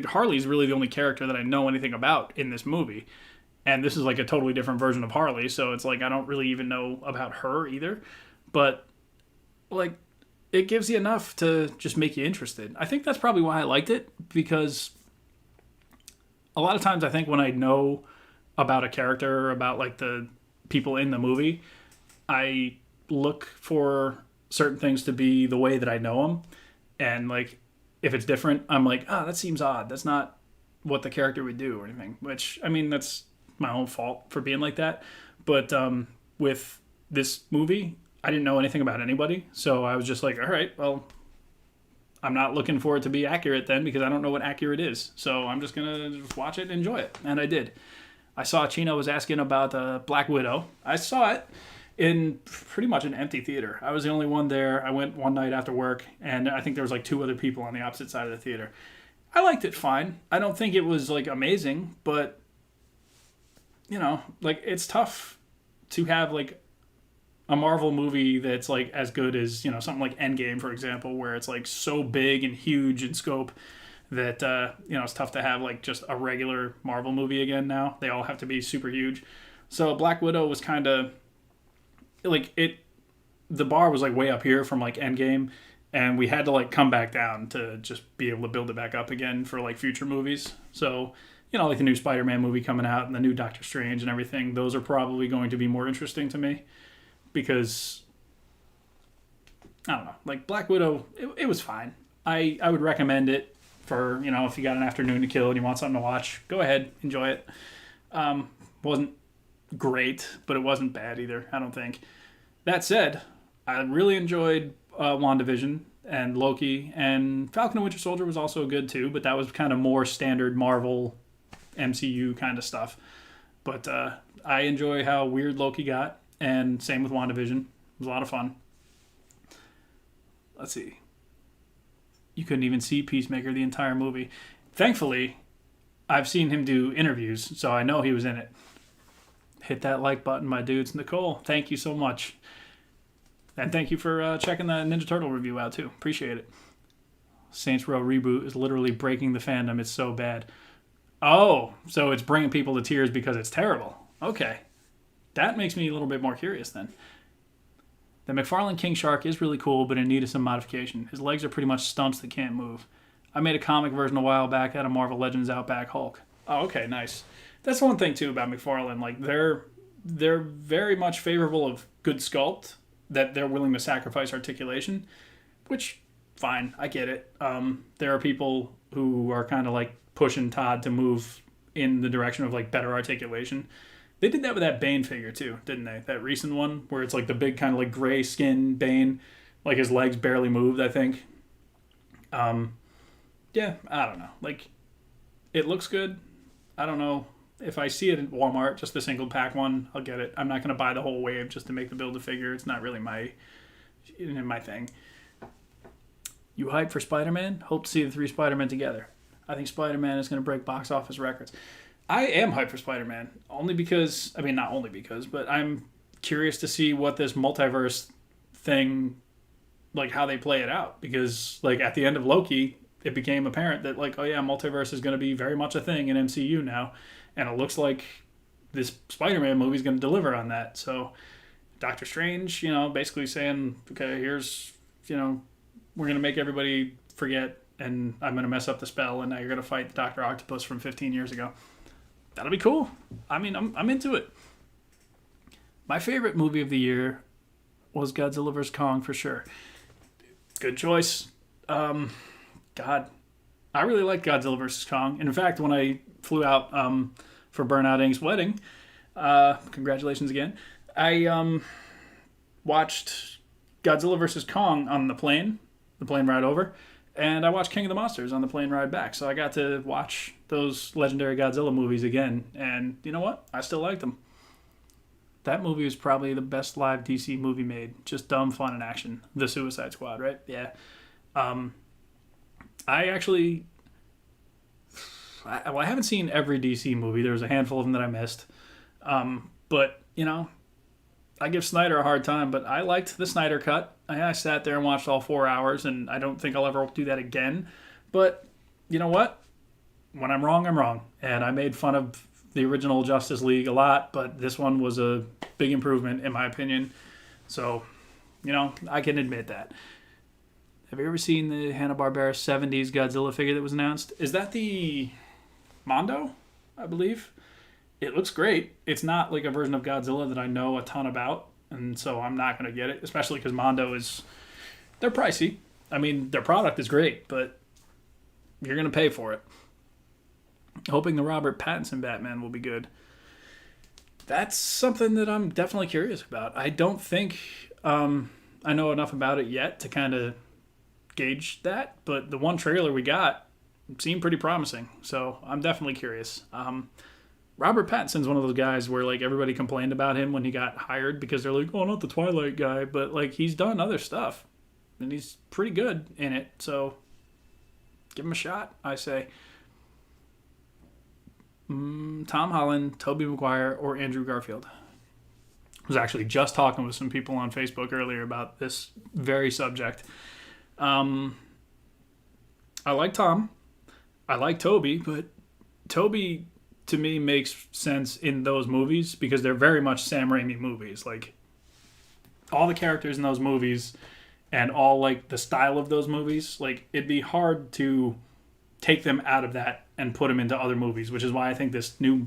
Harley's really the only character that I know anything about in this movie. And this is like a totally different version of Harley, so it's like I don't really even know about her either. But like it gives you enough to just make you interested. I think that's probably why I liked it, because a lot of times I think when I know about a character or about like the people in the movie, I look for certain things to be the way that I know them. And like, if it's different, I'm like, that seems odd. That's not what the character would do or anything. Which, I mean, that's my own fault for being like that. But with this movie, I didn't know anything about anybody. So I was just like, all right, well, I'm not looking for it to be accurate then, because I don't know what accurate is. So I'm just going to watch it and enjoy it. And I did. I saw Chino was asking about Black Widow. I saw it in pretty much an empty theater. I was the only one there. I went one night after work, and I think there was like two other people on the opposite side of the theater. I liked it fine. I don't think it was like amazing, but like it's tough to have like a Marvel movie that's like as good as, something like Endgame, for example, where it's like so big and huge in scope that it's tough to have like just a regular Marvel movie again now. They all have to be super huge. So Black Widow was kind of like the bar was like way up here from like Endgame, and we had to like come back down to just be able to build it back up again for like future movies. So, like the new Spider-Man movie coming out and the new Doctor Strange and everything, those are probably going to be more interesting to me, because I don't know, like Black Widow, it was fine. I would recommend it for, if you got an afternoon to kill and you want something to watch, go ahead, enjoy it. Wasn't great, but it wasn't bad either, I don't think. That said, I really enjoyed WandaVision and Loki, and Falcon and Winter Soldier was also good too, but that was kind of more standard Marvel MCU kind of stuff. But I enjoy how weird Loki got, and same with WandaVision. It was a lot of fun. Let's see. You couldn't even see Peacemaker the entire movie. Thankfully, I've seen him do interviews, so I know he was in it. Hit that like button, my dudes. Nicole, thank you so much. And thank you for checking the Ninja Turtle review out, too. Appreciate it. Saints Row reboot is literally breaking the fandom. It's so bad. Oh, so it's bringing people to tears because it's terrible. Okay. That makes me a little bit more curious, then. The McFarlane King Shark is really cool, but in need of some modification. His legs are pretty much stumps that can't move. I made a comic version a while back out of Marvel Legends Outback Hulk. Oh, okay, nice. That's one thing too about McFarlane. Like they're very much favorable of good sculpt, that they're willing to sacrifice articulation, which fine, I get it. There are people who are kind of like pushing Todd to move in the direction of like better articulation. They did that with that Bane figure too, didn't they? That recent one where it's like the big kind of like gray skin Bane, like his legs barely moved, I think. Yeah, I don't know. Like, it looks good. I don't know. If I see it at Walmart, just the single pack one, I'll get it. I'm not going to buy the whole wave just to make the Build-A-Figure. It's not really my thing. You hyped for Spider-Man? Hope to see the three Spider-Men together. I think Spider-Man is going to break box office records. I am hyped for Spider-Man. Only because, not only because, but I'm curious to see what this multiverse thing, like how they play it out. Because like at the end of Loki, it became apparent that like, oh yeah, multiverse is going to be very much a thing in MCU now. And it looks like this Spider-Man movie is going to deliver on that. So Doctor Strange, basically saying, okay, here's, we're going to make everybody forget, and I'm going to mess up the spell, and now you're going to fight Dr. Octopus from 15 years ago. That'll be cool. I'm into it. My favorite movie of the year was Godzilla vs. Kong for sure. Good choice. God, I really liked Godzilla vs. Kong. And in fact, when I flew out for Burnout Inc.'s wedding, congratulations again, I watched Godzilla vs. Kong on the plane ride over, and I watched King of the Monsters on the plane ride back. So I got to watch those legendary Godzilla movies again, and you know what? I still liked them. That movie was probably the best live DC movie made. Just dumb fun and action. The Suicide Squad, right? Yeah. I haven't seen every DC movie. There's a handful of them that I missed. But, I give Snyder a hard time, but I liked the Snyder Cut. I sat there and watched all 4 hours, and I don't think I'll ever do that again. But, you know what? When I'm wrong, I'm wrong. And I made fun of the original Justice League a lot, but this one was a big improvement, in my opinion. So, I can admit that. Have you ever seen the Hanna-Barbera 70s Godzilla figure that was announced? Is that the Mondo, I believe? It looks great. It's not like a version of Godzilla that I know a ton about, and so I'm not going to get it, especially because Mondo is... They're pricey. I mean, their product is great, but you're going to pay for it. Hoping the Robert Pattinson Batman will be good. That's something that I'm definitely curious about. I don't think I know enough about it yet to kind of gauge that, but the one trailer we got seemed pretty promising, so I'm definitely curious. Robert Pattinson's one of those guys where like everybody complained about him when he got hired because they're like, oh, not the Twilight guy, but like he's done other stuff and he's pretty good in it, so give him a shot, I say. Tom Holland, Tobey Maguire, or Andrew Garfield. I was actually just talking with some people on Facebook earlier about this very subject. I like Tom. I like Tobey, but Tobey to me makes sense in those movies because they're very much Sam Raimi movies. Like all the characters in those movies and all like the style of those movies, like it'd be hard to take them out of that and put them into other movies, which is why I think this new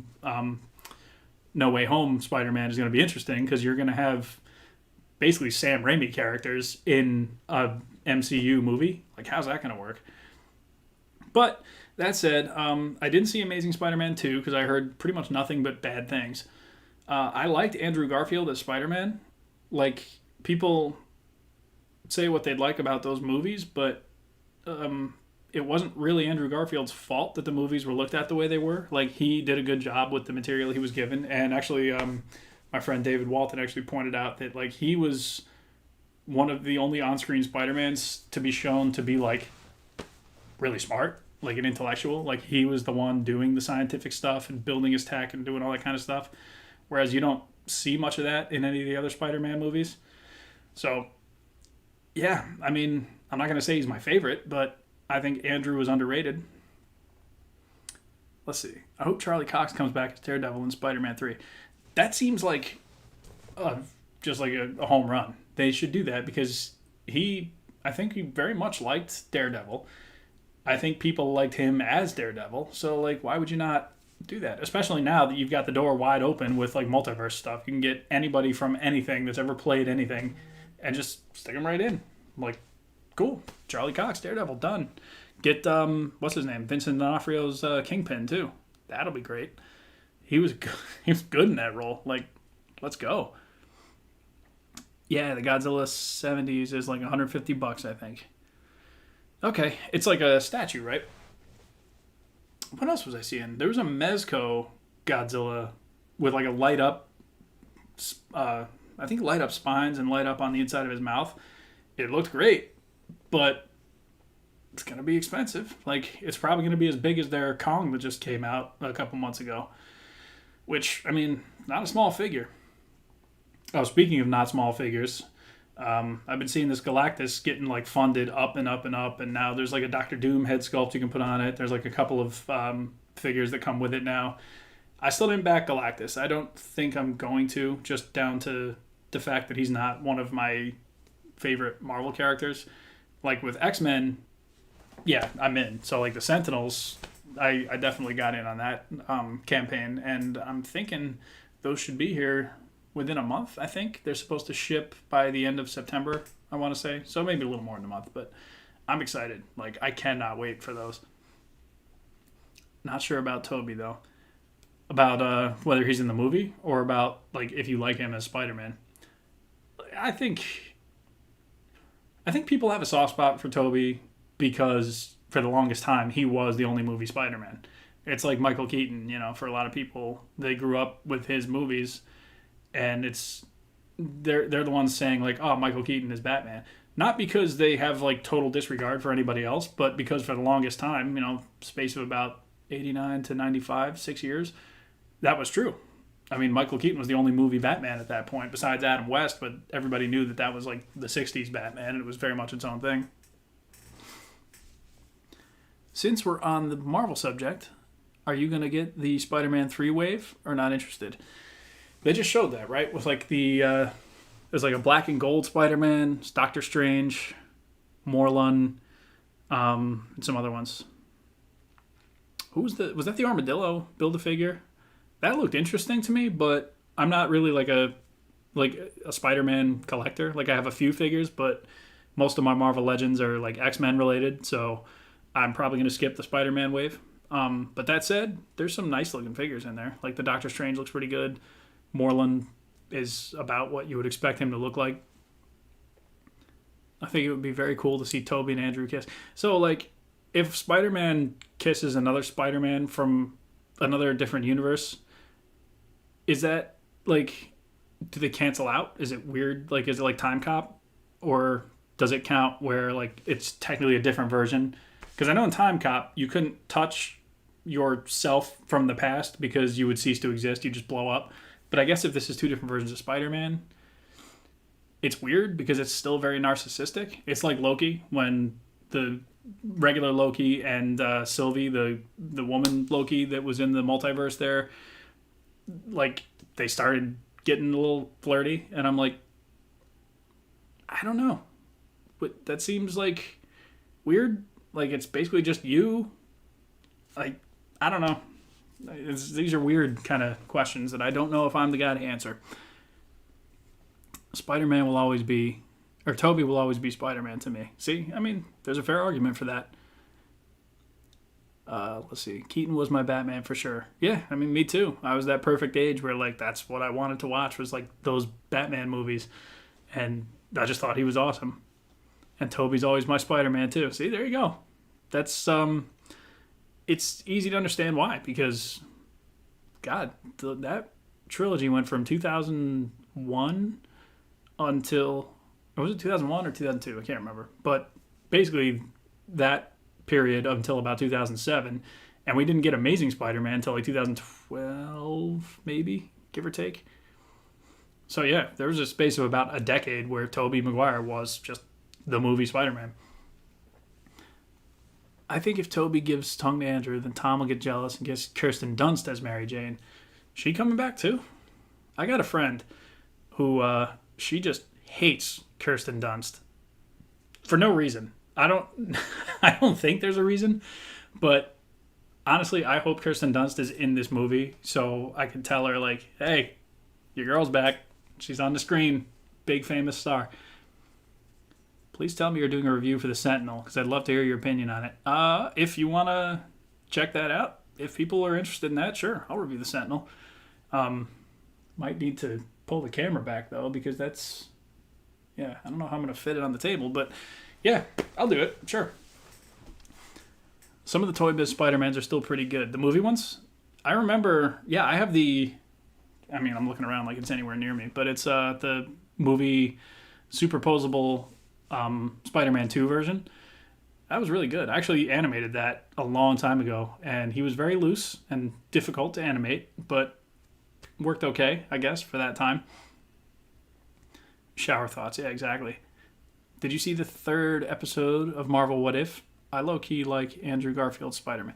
No Way Home Spider-Man is going to be interesting because you're going to have basically Sam Raimi characters in a MCU movie. Like, how's that going to work? But that said, I didn't see Amazing Spider-Man 2 because I heard pretty much nothing but bad things. I liked Andrew Garfield as Spider-Man. Like, people say what they'd like about those movies, but it wasn't really Andrew Garfield's fault that the movies were looked at the way they were. Like, he did a good job with the material he was given. And actually, my friend David Walton actually pointed out that, like, he was one of the only on-screen Spider-Mans to be shown to be, like, really smart, like an intellectual. Like, he was the one doing the scientific stuff and building his tech and doing all that kind of stuff. Whereas you don't see much of that in any of the other Spider-Man movies. So, yeah, I mean, I'm not going to say he's my favorite, but I think Andrew was underrated. Let's see. I hope Charlie Cox comes back as Daredevil in Spider-Man 3. That seems like just like a home run. They should do that because I think he very much liked Daredevil. I think people liked him as Daredevil. So, like, why would you not do that? Especially now that you've got the door wide open with, like, multiverse stuff. You can get anybody from anything that's ever played anything and just stick them right in. Like, cool. Charlie Cox, Daredevil, done. Get, what's his name? Vincent D'Onofrio's Kingpin, too. That'll be great. He was good in that role. Like, let's go. Yeah, the Godzilla 70s is like $150, I think. Okay, it's like a statue, right? What else was I seeing? There was a Mezco Godzilla with like a light up, I think light up spines and light up on the inside of his mouth. It looked great, but it's going to be expensive. Like, it's probably going to be as big as their Kong that just came out a couple months ago. Which, I mean, not a small figure. Oh, speaking of not small figures, I've been seeing this Galactus getting, like, funded up and up and up, and now there's, like, a Doctor Doom head sculpt you can put on it. There's, like, a couple of figures that come with it now. I still didn't back Galactus. I don't think I'm going to, just down to the fact that he's not one of my favorite Marvel characters. Like, with X-Men, yeah, I'm in. So, like, the Sentinels, I definitely got in on that campaign, and I'm thinking those should be here within a month, I think. They're supposed to ship by the end of September, I want to say. So maybe a little more than a month, but I'm excited. Like, I cannot wait for those. Not sure about Tobey, though. About whether he's in the movie or about, like, if you like him as Spider-Man. I think people have a soft spot for Tobey because for the longest time he was the only movie Spider-Man. It's like Michael Keaton, you know, for a lot of people. They grew up with his movies, and they're the ones saying, like, oh, Michael Keaton is Batman. Not because they have, like, total disregard for anybody else, but because for the longest time, you know, space of about 89 to 95, 6 years, that was true. I mean, Michael Keaton was the only movie Batman at that point, besides Adam West, but everybody knew that was, like, the 60s Batman, and it was very much its own thing. Since we're on the Marvel subject, are you going to get the Spider-Man 3 wave or not interested? They just showed that, right? With, like, there's, like, a black and gold Spider-Man, Doctor Strange, Morlun, and some other ones. Was that the Armadillo Build-A-Figure? That looked interesting to me, but I'm not really like a Spider-Man collector. Like I have a few figures, but most of my Marvel Legends are like X-Men related, so I'm probably going to skip the Spider-Man wave. But that said, there's some nice looking figures in there. Like the Doctor Strange looks pretty good. Morlun is about what you would expect him to look like. I think it would be very cool to see Tobey and Andrew kiss. So like, if Spider-Man kisses another Spider-Man from another different universe, is that like, do they cancel out? Is it weird? Like, is it like Time Cop, or does it count where like it's technically a different version? Because I know in Time Cop you couldn't touch yourself from the past because you would cease to exist. You just blow up. But I guess if this is two different versions of Spider-Man, it's weird because it's still very narcissistic. It's like Loki, when the regular Loki and Sylvie, the woman Loki that was in the multiverse there, like they started getting a little flirty, and I'm like, I don't know, but that seems like weird. Like it's basically just you. Like I don't know. These are weird kind of questions that I don't know if I'm the guy to answer. Spider-Man will always be, or Tobey will always be Spider-Man to me. See, I mean, there's a fair argument for that. Let's see. Keaton was my Batman for sure. Yeah, I mean, me too. I was that perfect age where, like, that's what I wanted to watch was, like, those Batman movies. And I just thought he was awesome. And Tobey's always my Spider-Man, too. See, there you go. That's, it's easy to understand why. Because, God, that trilogy went from 2001 until, or was it 2001 or 2002? I can't remember. But basically, that period until about 2007, and we didn't get Amazing Spider-Man until like 2012, maybe, give or take. So yeah, there was a space of about a decade where Tobey Maguire was just the movie Spider-Man. I think if Tobey gives tongue to Andrew, then Tom will get jealous and gets Kirsten Dunst as Mary Jane. She coming back too? I got a friend who she just hates Kirsten Dunst for no reason. I don't think there's a reason, but honestly, I hope Kirsten Dunst is in this movie so I can tell her like, hey, your girl's back. She's on the screen. Big famous star. Please tell me you're doing a review for The Sentinel because I'd love to hear your opinion on it. If you want to check that out, if people are interested in that, sure, I'll review The Sentinel. Might need to pull the camera back though because that's, yeah, I don't know how I'm going to fit it on the table, but yeah, I'll do it. Sure. Some of the Toy Biz Spider-Mans are still pretty good. The movie ones, I remember, yeah, I have I'm looking around like it's anywhere near me, but it's the movie superposable Spider-Man 2 version. That was really good. I actually animated that a long time ago, and he was very loose and difficult to animate, but worked okay, I guess, for that time. Shower thoughts, yeah, exactly. Did you see the third episode of Marvel What If? I low-key like Andrew Garfield's Spider-Man.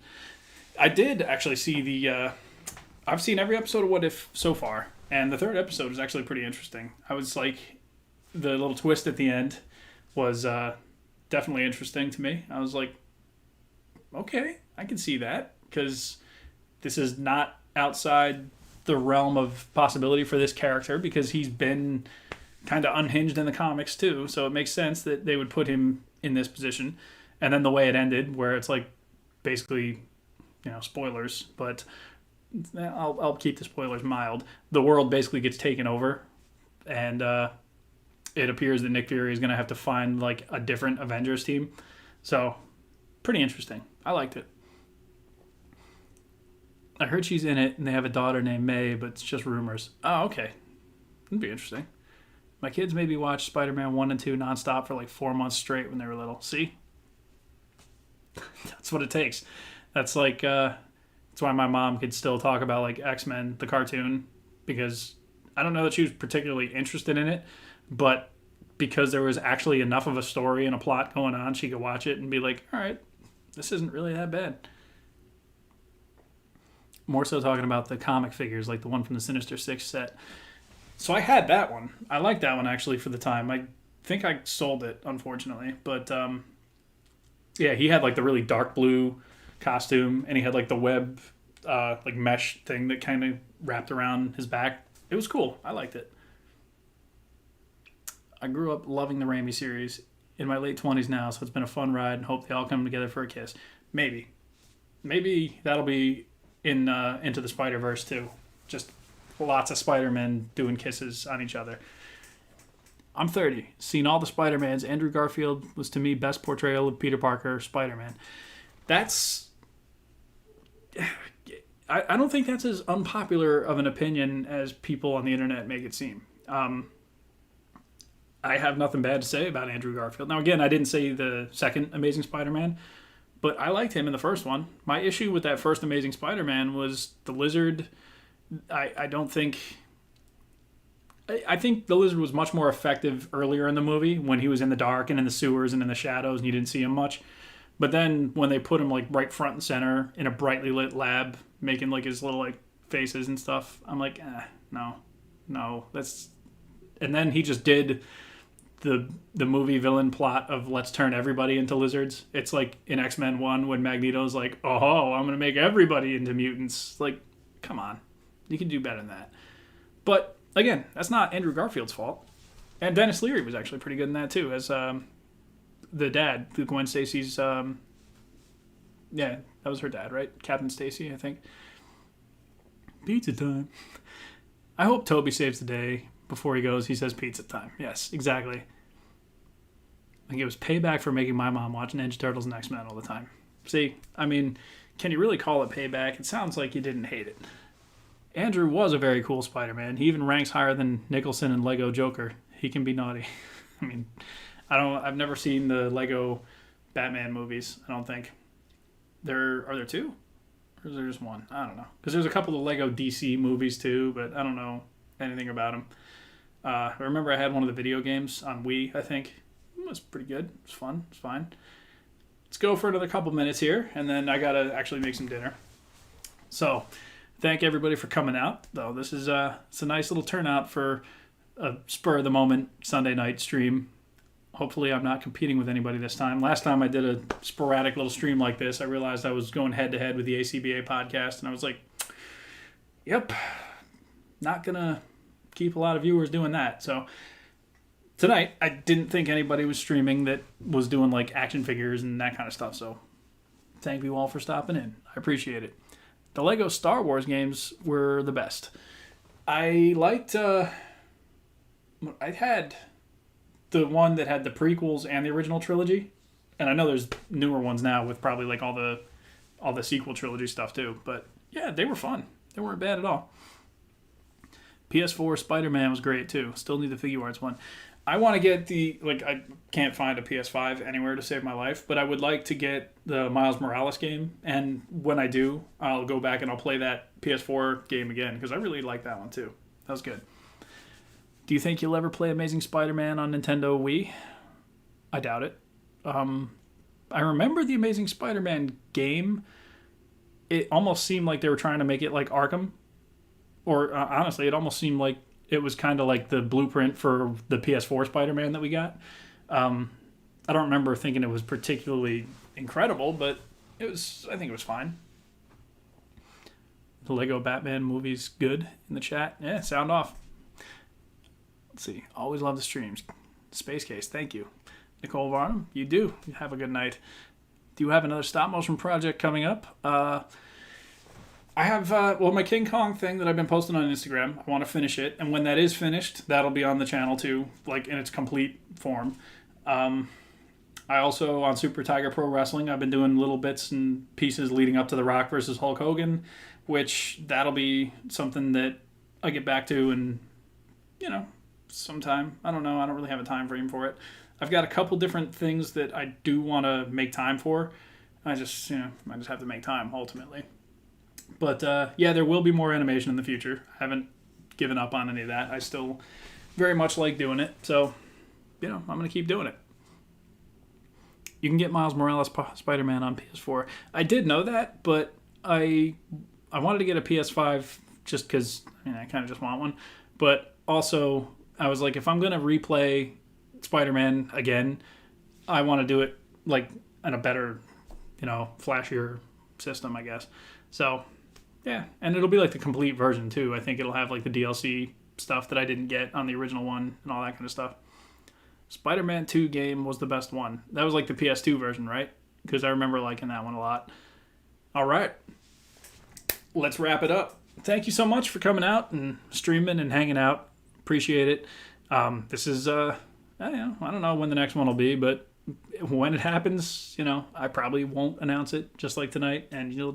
I did actually see I've seen every episode of What If so far, and the third episode is actually pretty interesting. I was like, the little twist at the end was definitely interesting to me. I was like, okay, I can see that, because this is not outside the realm of possibility for this character, because he's been kind of unhinged in the comics too, so it makes sense that they would put him in this position. And then the way it ended, where it's like basically, spoilers, but I'll keep the spoilers mild. The world basically gets taken over, and it appears that Nick Fury is going to have to find like a different Avengers team. So pretty interesting. I liked it. I heard she's in it, and they have a daughter named May, but it's just rumors. Oh, okay. That'd be interesting. My kids maybe watched Spider-Man 1 and 2 nonstop for like 4 months straight when they were little. See? That's what it takes. That's like, that's why my mom could still talk about like X-Men, the cartoon, because I don't know that she was particularly interested in it, but because there was actually enough of a story and a plot going on, she could watch it and be like, all right, this isn't really that bad. More so talking about the comic figures, like the one from the Sinister Six set. So I had that one. I liked that one actually for the time. think I sold it, unfortunately. But yeah, he had like the really dark blue costume, and he had like the web, like mesh thing that kind of wrapped around his back. It was cool. I liked it. I grew up loving the Raimi series in my late 20s now, so it's been a fun ride and hope they all come together for a kiss. Maybe. Maybe that'll be in Into the Spider-Verse too. Just lots of Spider-Men doing kisses on each other. I'm 30. Seen all the Spider-Mans. Andrew Garfield was to me best portrayal of Peter Parker, Spider-Man. That's... I don't think that's as unpopular of an opinion as people on the internet make it seem. I have nothing bad to say about Andrew Garfield. Now, again, I didn't say the second Amazing Spider-Man, but I liked him in the first one. My issue with that first Amazing Spider-Man was the Lizard. I don't think... I think the Lizard was much more effective earlier in the movie when he was in the dark and in the sewers and in the shadows and you didn't see him much. But then when they put him like right front and center in a brightly lit lab, making like his little like faces and stuff, I'm like, no, that's... And then he just did the movie villain plot of let's turn everybody into lizards. It's like in X-Men 1 when Magneto's like, oh, I'm going to make everybody into mutants. Like, come on. You can do better than that. But, again, that's not Andrew Garfield's fault. And Dennis Leary was actually pretty good in that, too, as the dad, Gwen Stacy's... yeah, that was her dad, right? Captain Stacy, I think. Pizza time. I hope Toby saves the day. Before he goes, he says pizza time. Yes, exactly. I think it was payback for making my mom watch Ninja Turtles and X-Men all the time. See, I mean, can you really call it payback? It sounds like you didn't hate it. Andrew was a very cool Spider-Man. He even ranks higher than Nicholson and Lego Joker. He can be naughty. I mean, I've never seen the Lego Batman movies, I don't think. Are there two? Or is there just one? I don't know. Because there's a couple of Lego DC movies too, but I don't know anything about them. I remember I had one of the video games on Wii, I think. It was pretty good. It was fun. It's fine. Let's go for another couple minutes here, and then I got to actually make some dinner. So, thank everybody for coming out, though. This is it's a nice little turnout for a spur-of-the-moment Sunday night stream. Hopefully I'm not competing with anybody this time. Last time I did a sporadic little stream like this, I realized I was going head-to-head with the ACBA podcast, and I was like, yep, not going to keep a lot of viewers doing that. So tonight, I didn't think anybody was streaming that was doing like action figures and that kind of stuff. So thank you all for stopping in. I appreciate it. The Lego Star Wars games were the best. I liked... I had the one that had the prequels and the original trilogy. And I know there's newer ones now with probably like all the sequel trilogy stuff too. But yeah, they were fun. They weren't bad at all. PS4 Spider-Man was great too. Still need the Figuarts one. I want to get I can't find a PS5 anywhere to save my life, but I would like to get the Miles Morales game. And when I do, I'll go back and I'll play that PS4 game again because I really like that one too. That was good. Do you think you'll ever play Amazing Spider-Man on Nintendo Wii? I doubt it. I remember the Amazing Spider-Man game. It almost seemed like they were trying to make it like Arkham. Or honestly, it almost seemed like it was kind of like the blueprint for the PS4 Spider-Man that we got. I don't remember thinking it was particularly incredible, but I think it was fine. The Lego Batman movie's good in the chat. Yeah, sound off. Let's see. Always love the streams. Space Case, thank you. Nicole Varnum, you do. You have a good night. Do you have another stop motion project coming up? I have, my King Kong thing that I've been posting on Instagram. I want to finish it. And when that is finished, that'll be on the channel too, like in its complete form. I also, on Super Tiger Pro Wrestling, I've been doing little bits and pieces leading up to The Rock versus Hulk Hogan, which that'll be something that I get back to in, sometime. I don't know. I don't really have a time frame for it. I've got a couple different things that I do want to make time for. I just have to make time ultimately. But, there will be more animation in the future. I haven't given up on any of that. I still very much like doing it. So, I'm going to keep doing it. You can get Miles Morales Spider-Man on PS4. I did know that, but I wanted to get a PS5 just because, I kind of just want one. But also, I was like, if I'm going to replay Spider-Man again. I want to do it like in a better, flashier system, I guess. So, yeah, and it'll be like the complete version too. I think it'll have like the DLC stuff that I didn't get on the original one and all that kind of stuff. Spider-Man 2 game was the best one. That was like the PS2 version, right? Because I remember liking that one a lot. All right. Let's wrap it up. Thank you so much for coming out and streaming and hanging out. Appreciate it. This is, I don't know when the next one will be, but when it happens, I probably won't announce it just like tonight, and you'll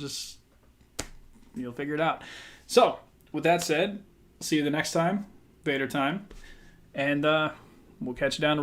figure it out. So, with that said, see you the next time, Vader time, and we'll catch you down the road.